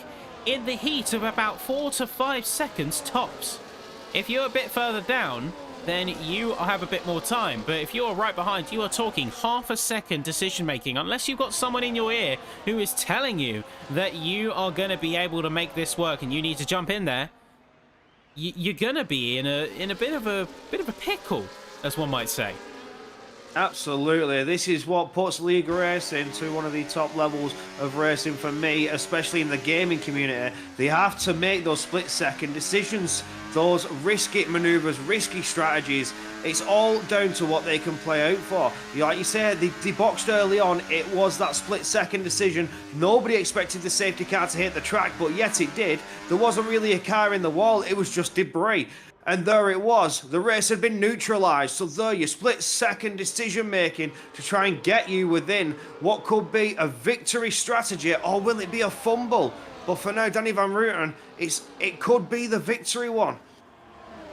in the heat of about 4 to 5 seconds tops. If you're a bit further down, then you have a bit more time. But if you're right behind, you are talking half a second decision making, unless you've got someone in your ear who is telling you that you are going to be able to make this work and you need to jump in there. You're going to be in a bit of a pickle, as one might say. Absolutely. This is what puts League Racing to one of the top levels of racing for me, especially in the gaming community. They have to make those split-second decisions, those risky maneuvers, risky strategies. It's all down to what they can play out for. Like you said, they boxed early on. It was that split-second decision. Nobody expected the safety car to hit the track, but yet it did. There wasn't really a car in the wall. It was just debris. And there it was. The race had been neutralised. So there, your split-second decision-making to try and get you within what could be a victory strategy, or will it be a fumble? But for now, Danny Van Rooten, it could be the victory one.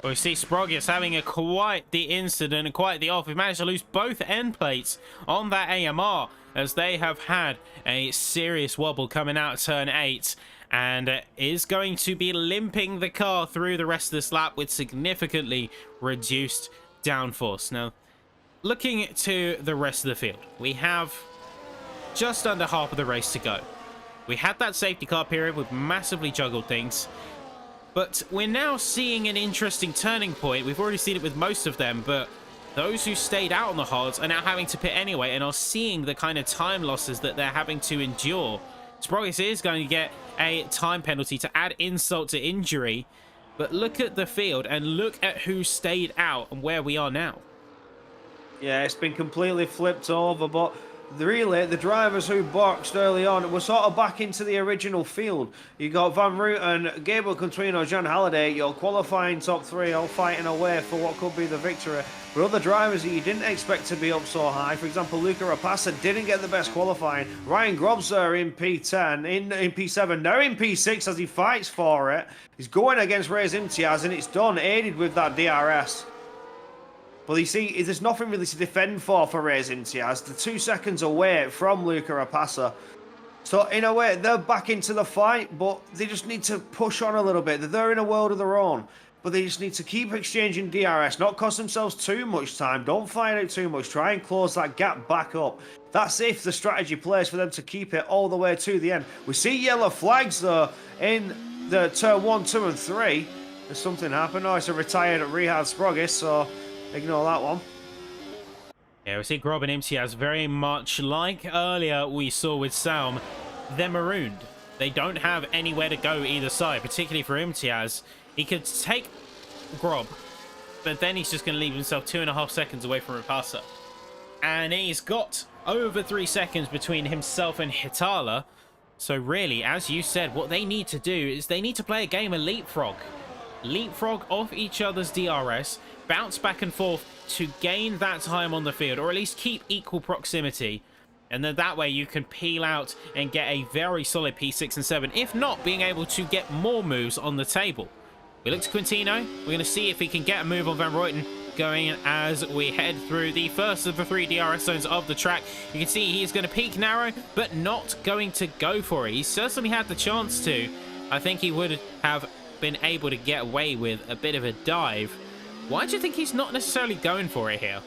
Well, we see Sprogis having quite the incident and quite the off. We've managed to lose both end plates on that AMR, as they have had a serious wobble coming out of turn 8. And is going to be limping the car through the rest of this lap with significantly reduced downforce. Now, looking to the rest of the field, we have just under half of the race to go. We had that safety car period, we've massively juggled things, but we're now seeing an interesting turning point. We've already seen it with most of them, but those who stayed out on the hards are now having to pit anyway and are seeing the kind of time losses that they're having to endure. Sprogis is going to get a time penalty to add insult to injury, but look at the field and look at who stayed out and where we are now. Yeah, it's been completely flipped over, but really, the drivers who boxed early on were sort of back into the original field. You got Van Rooten, Gable Contrino, John Halliday, your qualifying top three, all fighting away for what could be the victory. But other drivers that you didn't expect to be up so high, for example, Luca Rapassa didn't get the best qualifying. Ryan Grobser in P10, in P7, now in P6 as he fights for it. He's going against Reyes Imtiaz, and it's done, aided with that DRS. But you see, there's nothing really to defend for Reyes Imtiaz. They're 2 seconds away from Luca Rapassa. So in a way, they're back into the fight, but they just need to push on a little bit. They're in a world of their own. But they just need to keep exchanging DRS, not cost themselves too much time. Don't fight out too much. Try and close that gap back up. That's if the strategy plays for them to keep it all the way to the end. We see yellow flags, though, in the turn 1, 2, and 3. There's something happened. Oh, it's a retired Rihad Sprogis, so ignore that one. Yeah, we see Grob and Imtiaz very much like earlier we saw with Salm. They're marooned. They don't have anywhere to go either side, particularly for Imtiaz. He could take Grob, but then he's just going to leave himself 2.5 seconds away from Rapassa. And he's got over 3 seconds between himself and Hitala. So really, as you said, what they need to do is they need to play a game of leapfrog. Leapfrog off each other's DRS, bounce back and forth to gain that time on the field, or at least keep equal proximity. And then that way you can peel out and get a very solid P6 and 7, if not being able to get more moves on the table. We look to Quintino. We're going to see if he can get a move on Van Rooyen going as we head through the first of the 3 DRS zones of the track. You can see he's going to peak narrow, but not going to go for it. He certainly had the chance to. I think he would have been able to get away with a bit of a dive. Why do you think he's not necessarily going for it here?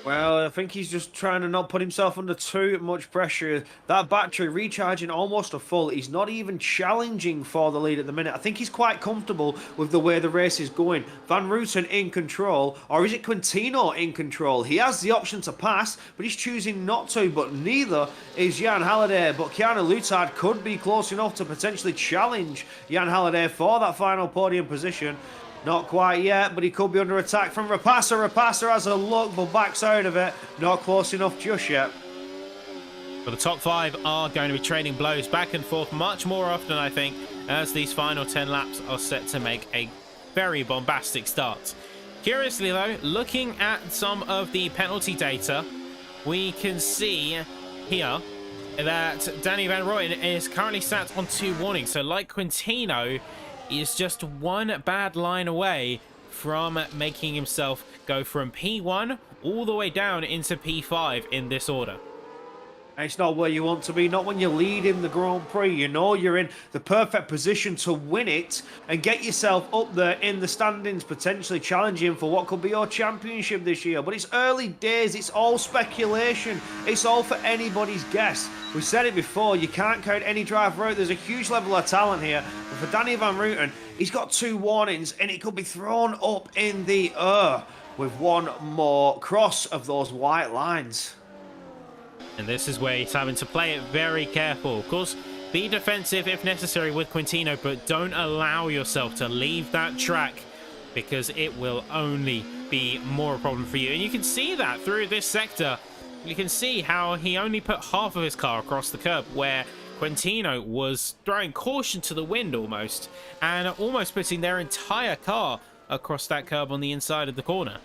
Well, I think he's just trying to not put himself under too much pressure. That battery recharging almost to full. He's not even challenging for the lead at the minute. I think he's quite comfortable with the way the race is going. Van Rooyen in control, or is it Quintino in control? He has the option to pass, but he's choosing not to, but neither is Jan Halliday. But Keanu Lutard could be close enough to potentially challenge Jan Halliday for that final podium position. Not quite yet, but he could be under attack from Rapassa. Rapassa has a look, but backs out of it. Not close enough just yet. But the top 5 are going to be trading blows back and forth much more often, I think, as these final 10 laps are set to make a very bombastic start. Curiously, though, looking at some of the penalty data, we can see here that Danny Van Rooyen is currently sat on 2 warnings. So like Quintino, is just 1 bad line away from making himself go from P1 all the way down into P5 in this order. It's not where you want to be, not when you're leading the Grand Prix. You know you're in the perfect position to win it and get yourself up there in the standings, potentially challenging for what could be your championship this year. But it's early days, it's all speculation, it's all for anybody's guess. We said it before, you can't count any driver out. There's a huge level of talent here. But for Danny Van Rooyen, he's got 2 warnings and he could be thrown up in the air with 1 more cross of those white lines. And this is where he's having to play it very careful. Of course, be defensive if necessary with Quintino, but don't allow yourself to leave that track because it will only be more a problem for you. And you can see that through this sector. You can see how he only put half of his car across the curb, where Quintino was throwing caution to the wind almost, and almost putting their entire car across that curb on the inside of the corner.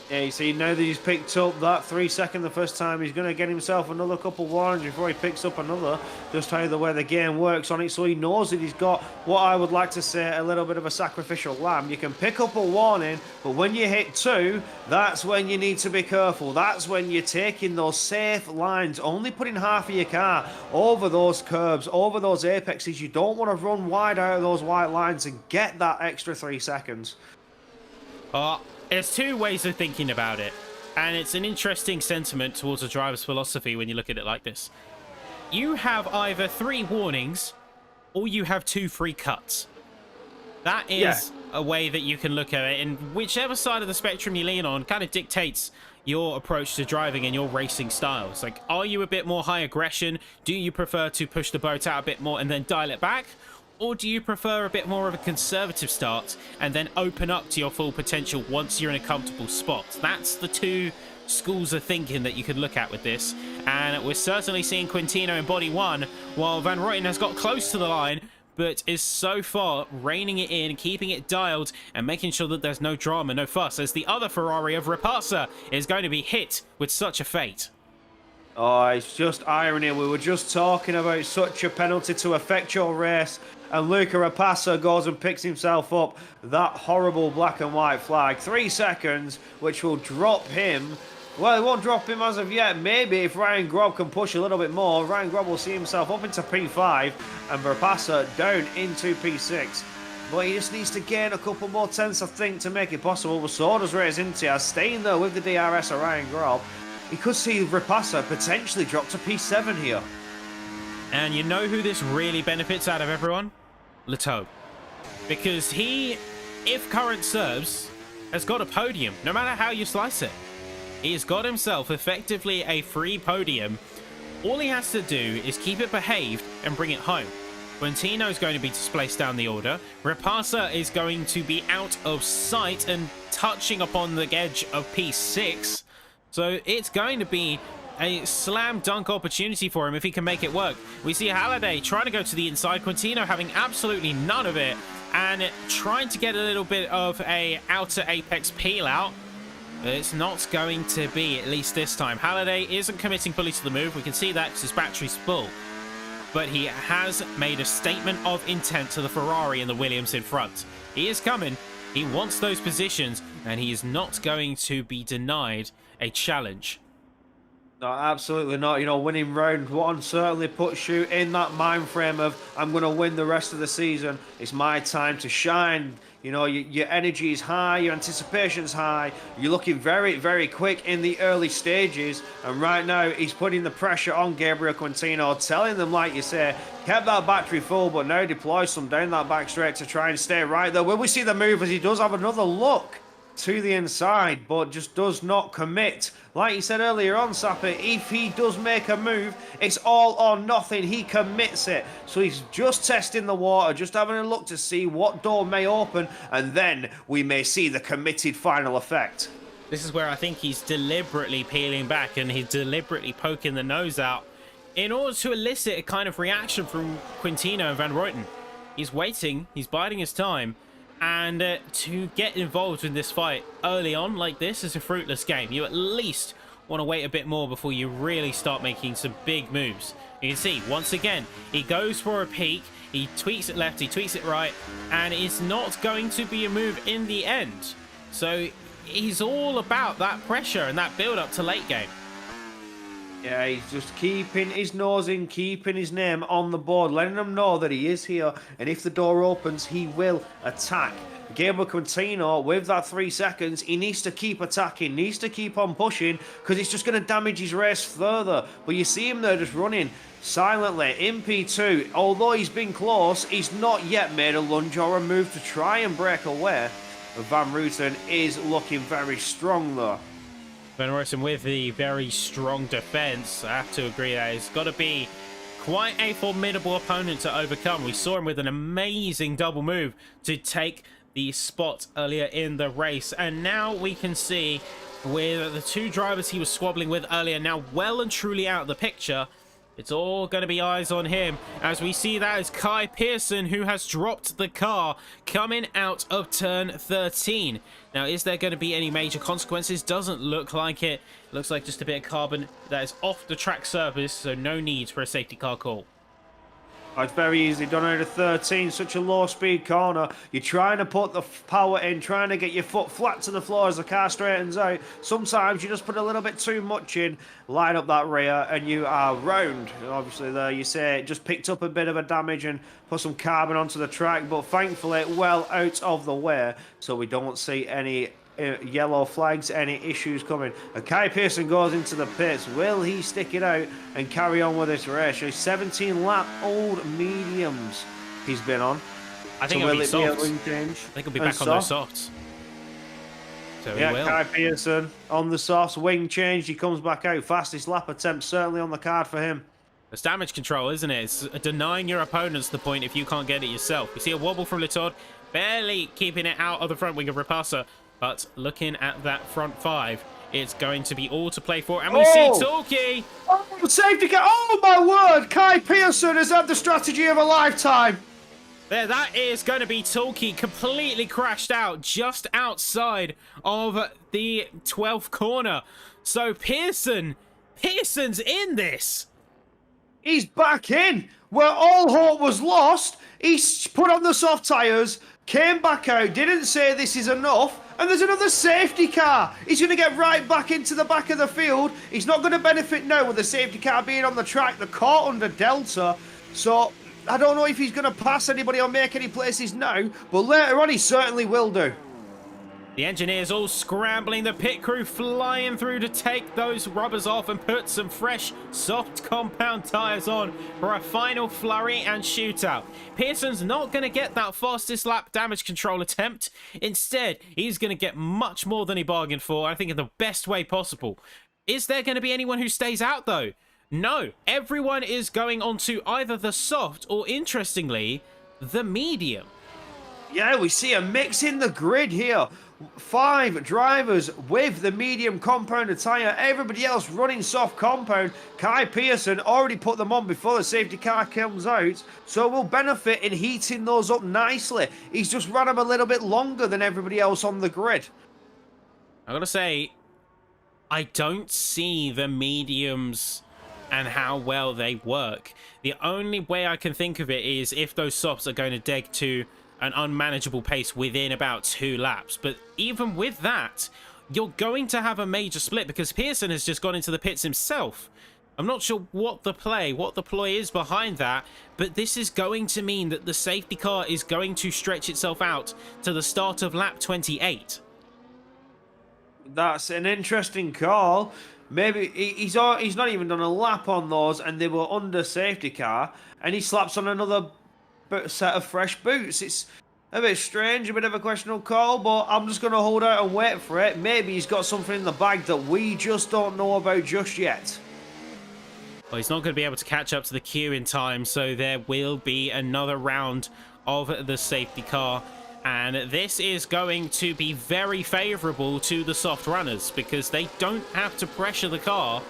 Yeah, you see, now that he's picked up that 3 second the first time, he's going to get himself another couple warnings before he picks up another. Just how the way the game works on it, so he knows that he's got what I would like to say a little bit of a sacrificial lamb. You can pick up a warning, but when you hit 2, that's when you need to be careful. That's when you're taking those safe lines, only putting half of your car over those curbs, over those apexes. You don't want to run wide out of those white lines and get that extra 3 seconds. There's 2 ways of thinking about it, and it's an interesting sentiment towards a driver's philosophy when you look at it like this. You have either 3 warnings or you have 2 free cuts. That is a way that you can look at it, and whichever side of the spectrum you lean on kind of dictates your approach to driving and your racing styles. Like, are you a bit more high aggression? Do you prefer to push the boat out a bit more and then dial it back? Or do you prefer a bit more of a conservative start and then open up to your full potential once you're in a comfortable spot? That's the 2 schools of thinking that you could look at with this. And we're certainly seeing Quintino in body 1, while Van Rooyen has got close to the line, but is so far reining it in, keeping it dialed, and making sure that there's no drama, no fuss, as the other Ferrari of Rapasa is going to be hit with such a fate. Oh, it's just irony. We were just talking about such a penalty to affect your race, and Luca Rapasa goes and picks himself up that horrible black and white flag. 3 seconds, which will drop him. Well, it won't drop him as of yet. Maybe if Ryan Grob can push a little bit more, Ryan Grob will see himself up into P5 and Rapasa down into P6. But he just needs to gain a couple more tenths, I think, to make it possible. But so does Reyes Intia, staying there with the DRS of Ryan Grob. He could see Rapasa potentially drop to P7 here. And you know who this really benefits out of everyone? Leto. Because he, if current serves, has got a podium, no matter how you slice it. He's got himself effectively a free podium. All he has to do is keep it behaved and bring it home. Quintino is going to be displaced down the order. Rapasa is going to be out of sight and touching upon the edge of P6. So it's going to be a slam dunk opportunity for him if he can make it work. We see Halliday trying to go to the inside. Quintino having absolutely none of it and trying to get a little bit of a outer apex peel out. But it's not going to be, at least this time. Halliday isn't committing fully to the move. We can see that because his battery's full. But he has made a statement of intent to the Ferrari and the Williams in front. He is coming. He wants those positions, and he is not going to be denied a challenge. No, absolutely not. You know, winning round one certainly puts you in that mind frame of, I'm going to win the rest of the season. It's my time to shine. You know, your energy is high, your anticipation's high. You're looking very, very quick in the early stages. And right now, he's putting the pressure on Gabriel Quintino, telling them, like you say, kept that battery full, but now deploys some down that back straight to try and stay right there. Will we see the move as he does have another look to the inside, but just does not commit. Like you said earlier on, Sapper, if he does make a move, it's all or nothing. He commits it. So he's just testing the water, just having a look to see what door may open, and then we may see the committed final effect. This is where I think he's deliberately peeling back and he's deliberately poking the nose out in order to elicit a kind of reaction from Quintino and Van Rooyen. He's waiting, he's biding his time. And to get involved in this fight early on like this is a fruitless game. You at least want to wait a bit more before you really start making some big moves. You can see, once again, he goes for a peek, he tweaks it left, he tweaks it right, and it's not going to be a move in the end. So he's all about that pressure and that build-up to late game. Yeah, he's just keeping his nose in, keeping his name on the board, letting them know that he is here, and if the door opens, he will attack. Gabriel Quintino, with that 3 seconds, he needs to keep attacking, needs to keep on pushing, because it's just going to damage his race further. But you see him there just running silently in P2. Although he's been close, he's not yet made a lunge or a move to try and break away. Van Rooyen is looking very strong, though. Van Rooyen with the very strong defense. I have to agree that it's got to be quite a formidable opponent to overcome. We saw him with an amazing double move to take the spot earlier in the race. And now we can see with the two drivers he was squabbling with earlier now well and truly out of the picture. It's all going to be eyes on him as we see that as Kai Pearson, who has dropped the car coming out of turn 13. Now, is there going to be any major consequences? Doesn't look like it. Looks like just a bit of carbon that is off the track surface, so no need for a safety car call. Oh, it's very easily done out of 13, such a low-speed corner. You're trying to put the power in, trying to get your foot flat to the floor as the car straightens out. Sometimes you just put a little bit too much in, line up that rear, and you are round. And obviously, there you say it just picked up a bit of a damage and put some carbon onto the track, but thankfully, well out of the way, so we don't see any yellow flags, any issues coming. And Kai Pearson goes into the pits. Will he stick it out and carry on with this race? 17 lap old mediums he's been on. I think so it'll be soft. Wing change? I think he'll be back on those softs. So yeah, he will. Kai Pearson on the softs, wing change. He comes back out. Fastest lap attempt certainly on the card for him. It's damage control, isn't it? It's denying your opponents the point if you can't get it yourself. You see a wobble from Letourd, barely keeping it out of the front wing of Rapasa. But looking at that front five, It's going to be all to play for. And we see Oh! Torquay. Oh, safety car! Oh my word! Kai Pearson has had the strategy of a lifetime. There, that is going to be Torquay completely crashed out just outside of the 12th corner. So Pearson's in this. He's back in where all hope was lost. He's put on the soft tyres, came back out, didn't say this is enough, and there's another safety car. He's going to get right back into the back of the field. He's not going to benefit now with the safety car being on the track. They're caught under Delta, so I don't know if he's going to pass anybody or make any places now, but later on he certainly will do. The engineers all scrambling, the pit crew flying through to take those rubbers off and put some fresh, soft compound tyres on for a final flurry and shootout. Pearson's not going to get that fastest lap damage control attempt. Instead, he's going to get much more than he bargained for, I think in the best way possible. Is there going to be anyone who stays out, though? No. Everyone is going onto either the soft or, interestingly, the medium. Yeah, we see a mix in the grid here. 5 drivers with the medium compound tyre. Everybody else running soft compound. Kai Pearson already put them on before the safety car comes out, so will benefit in heating those up nicely. He's just run them a little bit longer than everybody else on the grid. I gotta say, I don't see the mediums and how well they work. The only way I can think of it is if those softs are going to deg to an unmanageable pace within about 2 laps. But even with that, you're going to have a major split because Pearson has just gone into the pits himself. I'm not sure what the ploy is behind that, but this is going to mean that the safety car is going to stretch itself out to the start of lap 28. That's an interesting call. Maybe he's not even done a lap on those, and they were under safety car, and he slaps on another set of fresh boots. It's a bit strange, a bit of a questionable call, but I'm just going to hold out and wait for it. Maybe he's got something in the bag that we just don't know about just yet. Well, he's not going to be able to catch up to the queue in time, so there will be another round of the safety car. And this is going to be very favourable to the soft runners because they don't have to pressure the car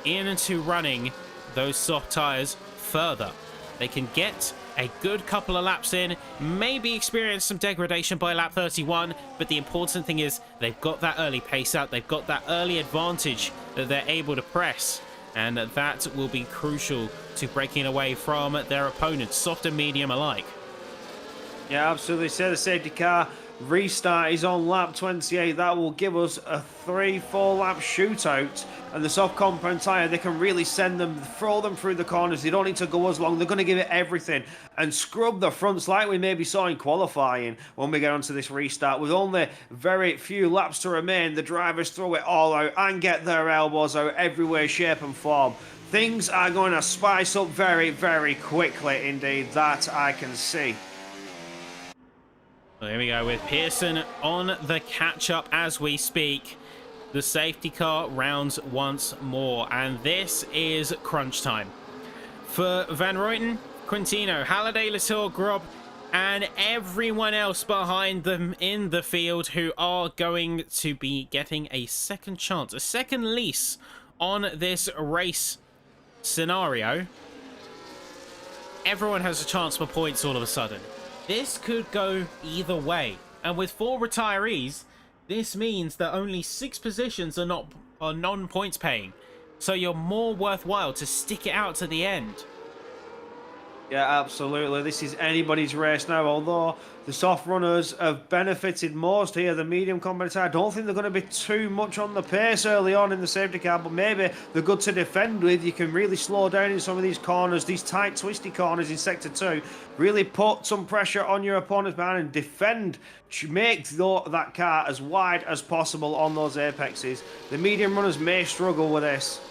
into running those soft tyres further. They can get a good couple of laps in, maybe experience some degradation by lap 31, but the important thing is they've got that early pace out, they've got that early advantage that they're able to press, and that will be crucial to breaking away from their opponents, soft and medium alike. Yeah, absolutely. Say the safety car restart is on lap 28. That will give us a 3-4 lap shootout. And the soft compound tyre, they can really throw them through the corners. They don't need to go as long. They're going to give it everything and scrub the fronts like we maybe saw in qualifying when we get onto this restart. With only very few laps to remain, the drivers throw it all out and get their elbows out every way, shape and form. Things are going to spice up very, very quickly indeed. That I can see. Well, here we go with Pearson on the catch-up as we speak. The safety car rounds once more, and this is crunch time. For Van Ruyten, Quintino, Halliday, Latour, Grob, and everyone else behind them in the field who are going to be getting a second chance, a second lease on this race scenario. Everyone has a chance for points all of a sudden. This could go either way, and with 4 retirees, this means that only 6 positions are non-points paying, so you're more worthwhile to stick it out to the end. Yeah, absolutely. This is anybody's race now, although the soft runners have benefited most here. The medium compound, I don't think they're going to be too much on the pace early on in the safety car, but maybe they're good to defend with. You can really slow down in some of these corners, these tight, twisty corners in Sector 2. Really put some pressure on your opponent's behind and defend. Make that car as wide as possible on those apexes. The medium runners may struggle with this.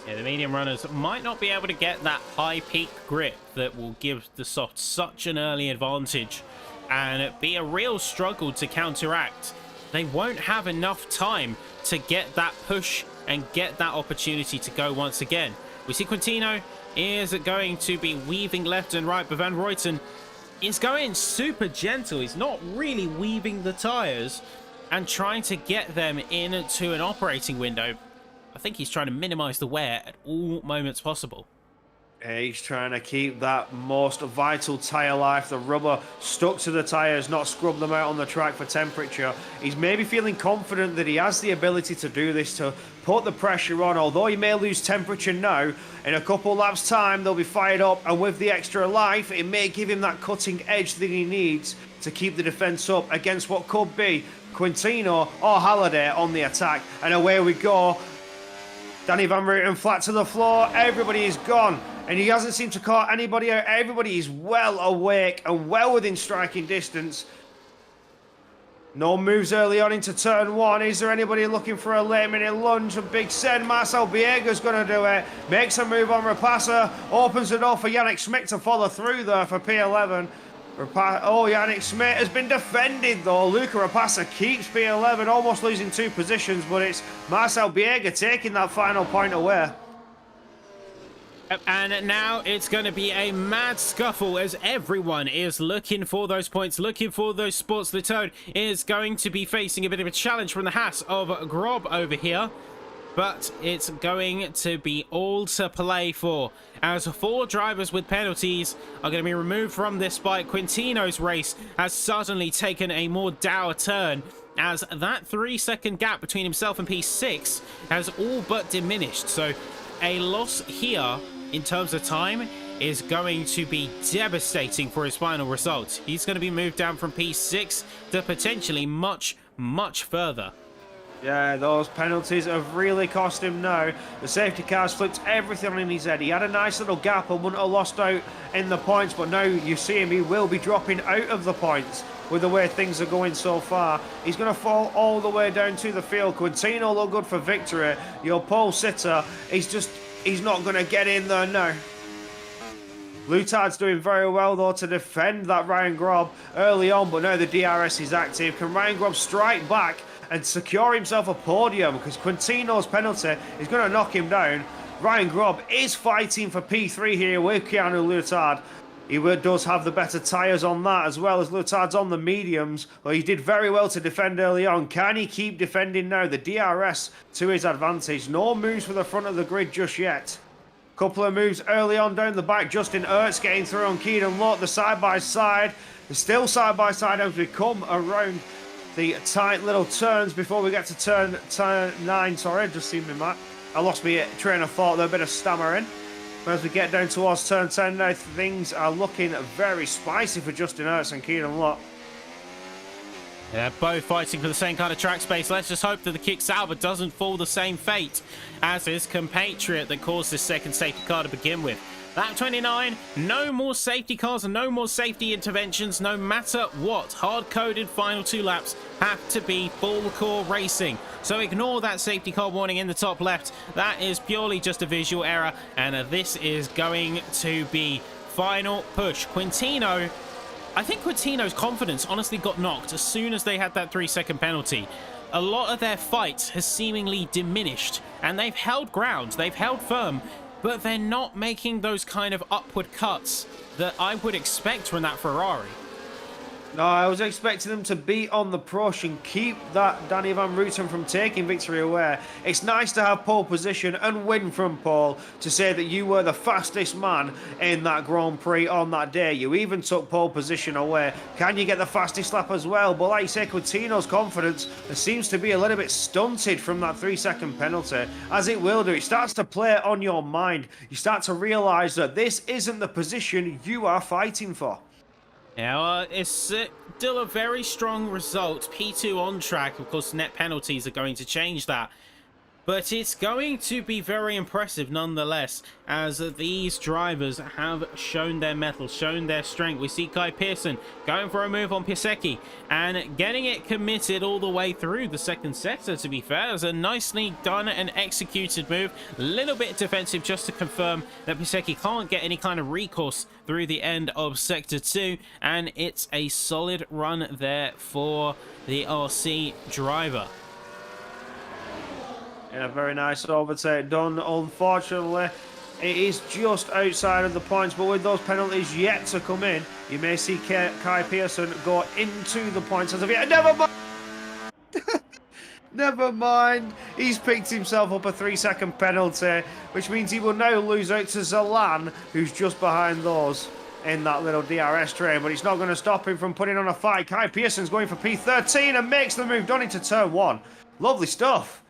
Yeah, the medium runners might not be able to get that high peak grip that will give the soft such an early advantage and be a real struggle to counteract. They won't have enough time to get that push and get that opportunity to go once again. We see Quintino is going to be weaving left and right, but Van Ruyten is going super gentle. He's not really weaving the tyres, and trying to get them into an operating window. I think he's trying to minimize the wear at all moments possible. He's trying to keep that most vital tyre life, the rubber stuck to the tyres, not scrub them out on the track for temperature. He's maybe feeling confident that he has the ability to do this, to put the pressure on. Although he may lose temperature now, in a couple laps time they'll be fired up, and with the extra life it may give him that cutting edge that he needs to keep the defence up against what could be Quintino or Halliday on the attack. And away we go. Danny Van Rooten flat to the floor. Everybody is gone. And he hasn't seemed to caught anybody out. Everybody is well awake and well within striking distance. No moves early on into turn one. Is there anybody looking for a late minute lunge? A big send. Marcel Biega's going to do it. Makes a move on Rapasa. Opens the door for Yannick Schmidt to follow through there for P11. Oh, Yannick Schmidt has been defended though. Luca Rapasa keeps P11, almost losing 2 positions, but it's Marcel Biega taking that final point away. And now it's going to be a mad scuffle as everyone is looking for those points, looking for those spots. The Toad is going to be facing a bit of a challenge from the Haas of Grob over here. But it's going to be all to play for, as 4 drivers with penalties are going to be removed from this bike. Quintino's race has suddenly taken a more dour turn, as that 3-second gap between himself and P6 has all but diminished. So a loss here in terms of time is going to be devastating for his final result. He's going to be moved down from P6 to potentially much, much further. Yeah, those penalties have really cost him now. The safety car's flipped everything on his head. He had a nice little gap and wouldn't have lost out in the points, but now you see him, he will be dropping out of the points with the way things are going so far. He's going to fall all the way down to the field. Quintino look good for victory. Your pole sitter, he's not going to get in there now. Lutard's doing very well though to defend that Ryan Grob early on, but now the DRS is active. Can Ryan Grob strike back and secure himself a podium, because Quintino's penalty is going to knock him down? Ryan Grob is fighting for P3 here with Keanu Lutard. He does have the better tyres on that, as well as Lutard's on the mediums. Well, he did very well to defend early on. Can he keep defending now? The DRS to his advantage. No moves for the front of the grid just yet. Couple of moves early on down the back. Justin Ertz getting through on Keaton Lott. The side-by-side. The still side-by-side as we come around the tight little turns before we get to turn 9. Sorry, just seen me, Matt. I lost my train of thought there, a bit of stammering. As we get down towards turn 10 now, things are looking very spicy for Justin Ertz and Keaton Lott. They're both fighting for the same kind of track space. Let's just hope that the Kick Sauber doesn't fall the same fate as his compatriot that caused this second safety car to begin with. Lap 29, no more safety cars and no more safety interventions, no matter what. Hard-coded final 2 laps have to be full core racing. So ignore that safety car warning in the top left. That is purely just a visual error, and this is going to be final push. Quintino, I think Quintino's confidence honestly got knocked as soon as they had that 3-second penalty. A lot of their fight has seemingly diminished, and they've held ground, they've held firm, but they're not making those kind of upward cuts that I would expect from that Ferrari. No, I was expecting them to be on the push and keep that Danny Van Rooten from taking victory away. It's nice to have pole position and win from pole, to say that you were the fastest man in that Grand Prix on that day. You even took pole position away. Can you get the fastest lap as well? But like you say, Quintino's confidence seems to be a little bit stunted from that 3-second penalty, as it will do. It starts to play on your mind. You start to realise that this isn't the position you are fighting for. Now, it's still a very strong result. P2 on track. Of course, net penalties are going to change that. But it's going to be very impressive nonetheless, as these drivers have shown their mettle, shown their strength. We see Kai Pearson going for a move on Piasecki and getting it committed all the way through the second sector, to be fair. It was a nicely done and executed move. A little bit defensive just to confirm that Piasecki can't get any kind of recourse through the end of Sector 2. And it's a solid run there for the RC driver. Yeah, very nice overtake done. Unfortunately, it is just outside of the points, but with those penalties yet to come in, you may see Kai Pearson go into the points as of yet. Never mind! Never mind. He's picked himself up a 3-second penalty, which means he will now lose out to Zalan, who's just behind those in that little DRS train, but it's not going to stop him from putting on a fight. Kai Pearson's going for P13 and makes the move down into turn 1. Lovely stuff.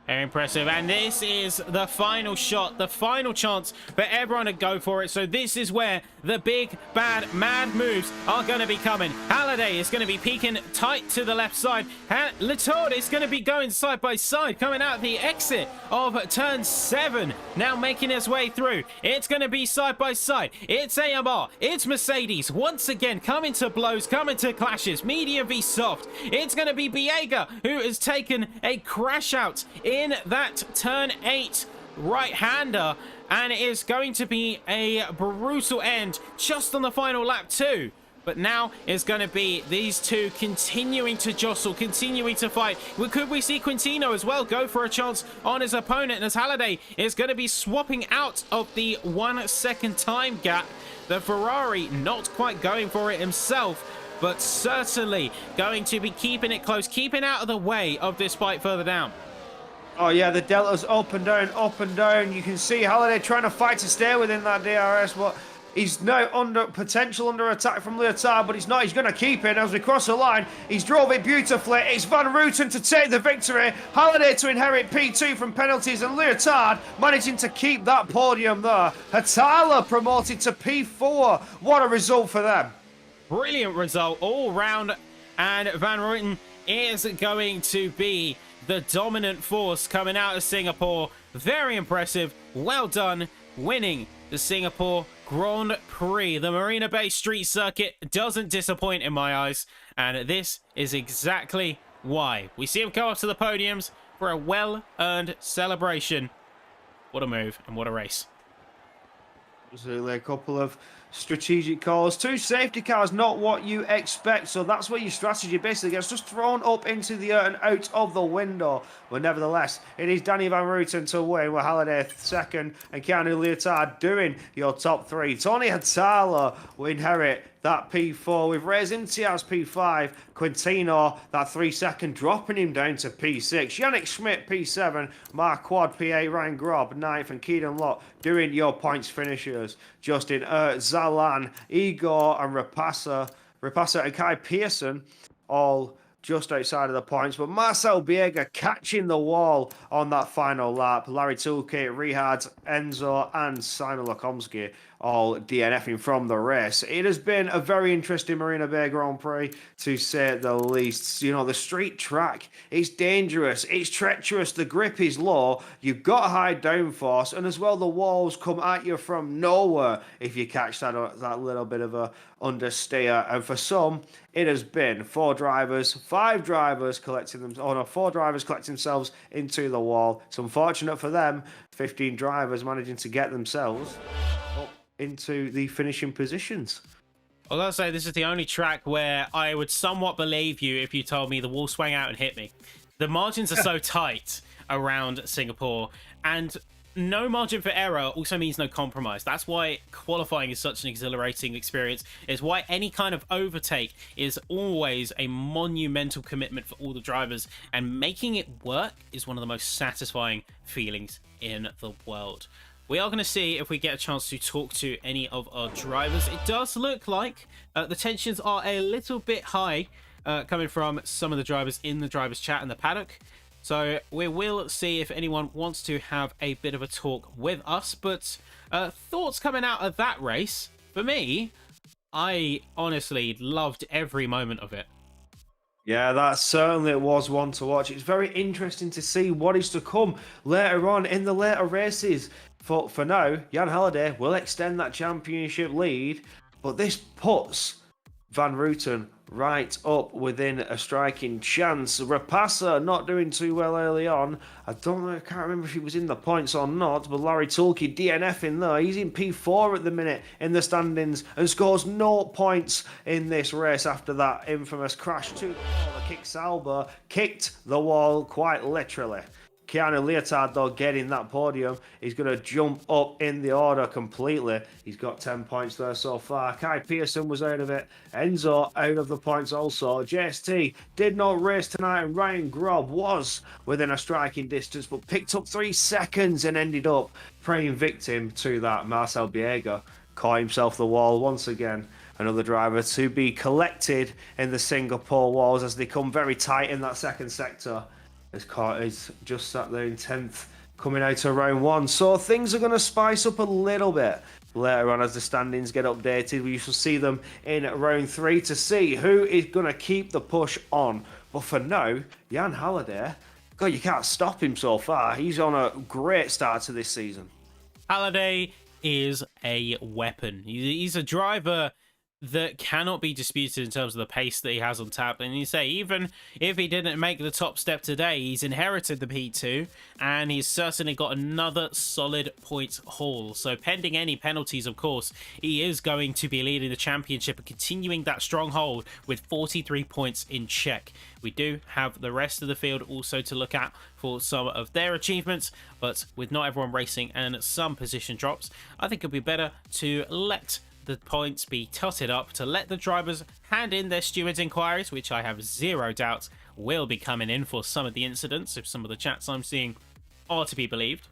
Very impressive. And this is the final shot, the final chance for everyone to go for it. So this is where the big, bad, mad moves are going to be coming. Halliday is going to be peeking tight to the left side. Latour is going to be going side by side, coming out the exit of turn 7. Now making his way through. It's going to be side by side. It's AMR. It's Mercedes. Once again, coming to blows, coming to clashes. Medium v soft. It's going to be Biega, who has taken a crash out in that turn 8 right-hander, and it is going to be a brutal end just on the final lap too. But now it's going to be these two continuing to jostle, continuing to fight. Could we see Quintino as well go for a chance on his opponent, as Halliday is going to be swapping out of the 1 second time gap? The Ferrari not quite going for it himself, but certainly going to be keeping it close, keeping out of the way of this fight further down. Oh yeah, the delta's up and down, up and down. You can see Halliday trying to fight to stay within that DRS, but he's now under attack from Leotard, but he's not. He's going to keep it as we cross the line. He's drove it beautifully. It's Van Rooten to take the victory. Halliday to inherit P2 from penalties, and Leotard managing to keep that podium there. Hatala promoted to P4. What a result for them. Brilliant result all round, and Van Rooten is going to be the dominant force coming out of Singapore. Very impressive. Well done, winning the Singapore Grand Prix. The Marina Bay Street Circuit doesn't disappoint in my eyes, and this is exactly why. We see him go up to the podiums for a well-earned celebration. What a move and what a race. Absolutely, a couple of strategic calls. 2 safety cars, not what you expect. So that's where your strategy basically gets just thrown up into the air and out of the window. But nevertheless, it is Danny Van Rooten to win, with Halliday second and Keanu Leotard doing your top 3. Tony Hatala will inherit that P4 with Reyes Imtiaz P5, Quintino that 3 second dropping him down to P6, Yannick Schmidt P7, Mark Quad P8, Ryan Grob 9th, and Keaton Lott doing your points finishers. Justin Zalan, Igor and Rapasa and Kai Pearson all just outside of the points, but Marcel Biega catching the wall on that final lap. Larry Toolkit, Rihad, Enzo and Simon Lokomsky all DNFing from the race. It has been a very interesting Marina Bay Grand Prix, to say the least. You know, the street track, it's dangerous, it's treacherous, the grip is low, you've got high downforce, and as well the walls come at you from nowhere if you catch that little bit of a understeer. And for some, it has been 4 drivers collecting themselves into the wall. It's unfortunate for them, 15 drivers managing to get themselves up into the finishing positions. I gotta say, this is the only track where I would somewhat believe you if you told me the wall swung out and hit me. The margins are so tight around Singapore, and no margin for error also means no compromise. That's why qualifying is such an exhilarating experience. It's why any kind of overtake is always a monumental commitment for all the drivers, and making it work is one of the most satisfying feelings in the world. We are going to see if we get a chance to talk to any of our drivers. It does look like the tensions are a little bit high coming from some of the drivers in the drivers chat and the paddock. So we will see if anyone wants to have a bit of a talk with us. But thoughts coming out of that race, for me, I honestly loved every moment of it. Yeah, that certainly was one to watch. It's very interesting to see what is to come later on in the later races. For now, Jan Halliday will extend that championship lead, but this puts Van Rooten right up within a striking chance. Rapasa not doing too well early on. I can't remember if he was in the points or not, but Larry Tulke DNFing there. He's in P4 at the minute in the standings and scores 0 points in this race after that infamous crash to the wall. The kick Salber kicked the wall quite literally. Keanu Leotard, though, getting that podium. He's going to jump up in the order completely. He's got 10 points there so far. Kai Pearson was out of it. Enzo out of the points also. JST did not race tonight, and Ryan Grob was within a striking distance, but picked up 3 seconds and ended up praying victim to that. Marcel Biega caught himself the wall once again. Another driver to be collected in the Singapore walls as they come very tight in that second sector. As Carter is just sat there in 10th, coming out of round 1. So things are going to spice up a little bit later on as the standings get updated. We shall see them in round 3 to see who is going to keep the push on. But for now, Jan Halliday, God, you can't stop him so far. He's on a great start to this season. Halliday is a weapon. He's a driver that cannot be disputed in terms of the pace that he has on tap. And you say, even if he didn't make the top step today, he's inherited the P2, and he's certainly got another solid points haul. So pending any penalties, of course, he is going to be leading the championship and continuing that stronghold with 43 points in check. We do have the rest of the field also to look at for some of their achievements, but with not everyone racing and some position drops, I think it'll be better to let the points be totted up, to let the drivers hand in their stewards' inquiries, which I have zero doubt will be coming in for some of the incidents, if some of the chats I'm seeing are to be believed.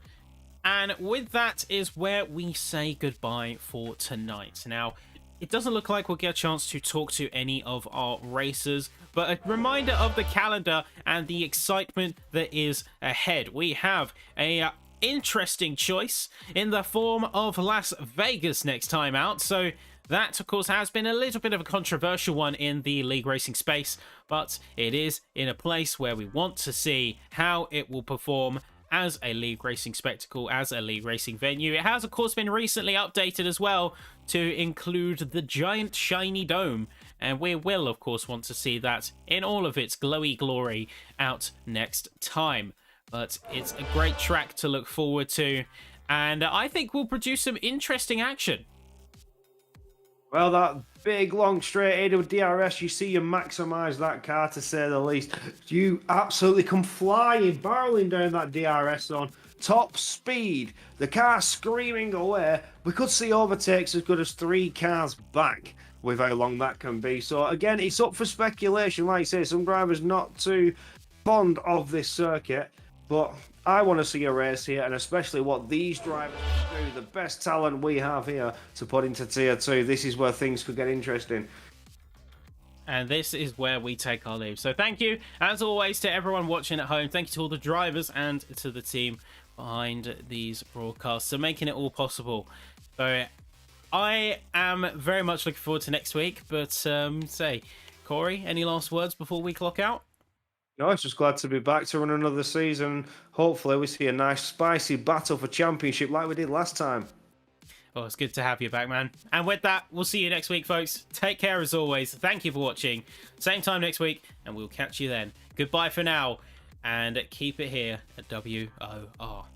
And with that is where we say goodbye for tonight. Now, it doesn't look like we'll get a chance to talk to any of our racers, but a reminder of the calendar and the excitement that is ahead. We have a interesting choice in the form of Las Vegas next time out. So that, of course, has been a little bit of a controversial one in the league racing space, but it is in a place where we want to see how it will perform as a league racing spectacle, as a league racing venue. It has, of course, been recently updated as well to include the giant shiny dome, and we will, of course, want to see that in all of its glowy glory out next time. But it's a great track to look forward to, and I think we'll produce some interesting action. Well, that big, long, straight AW DRS, you see you maximise that car, to say the least. You absolutely come flying, barreling down that DRS zone. Top speed. The car screaming away. We could see overtakes as good as 3 cars back with how long that can be. So, again, it's up for speculation. Like I say, some drivers not too fond of this circuit. But I want to see a race here, and especially what these drivers do. The best talent we have here to put into Tier 2. This is where things could get interesting. And this is where we take our leave. So thank you, as always, to everyone watching at home. Thank you to all the drivers and to the team behind these broadcasts for making it all possible. So I am very much looking forward to next week. But say, Corey, any last words before we clock out? No, it's just glad to be back to run another season. Hopefully we see a nice spicy battle for championship like we did last time. Well, it's good to have you back, man. And with that, we'll see you next week, folks. Take care as always. Thank you for watching. Same time next week, and we'll catch you then. Goodbye for now, and keep it here at WOR.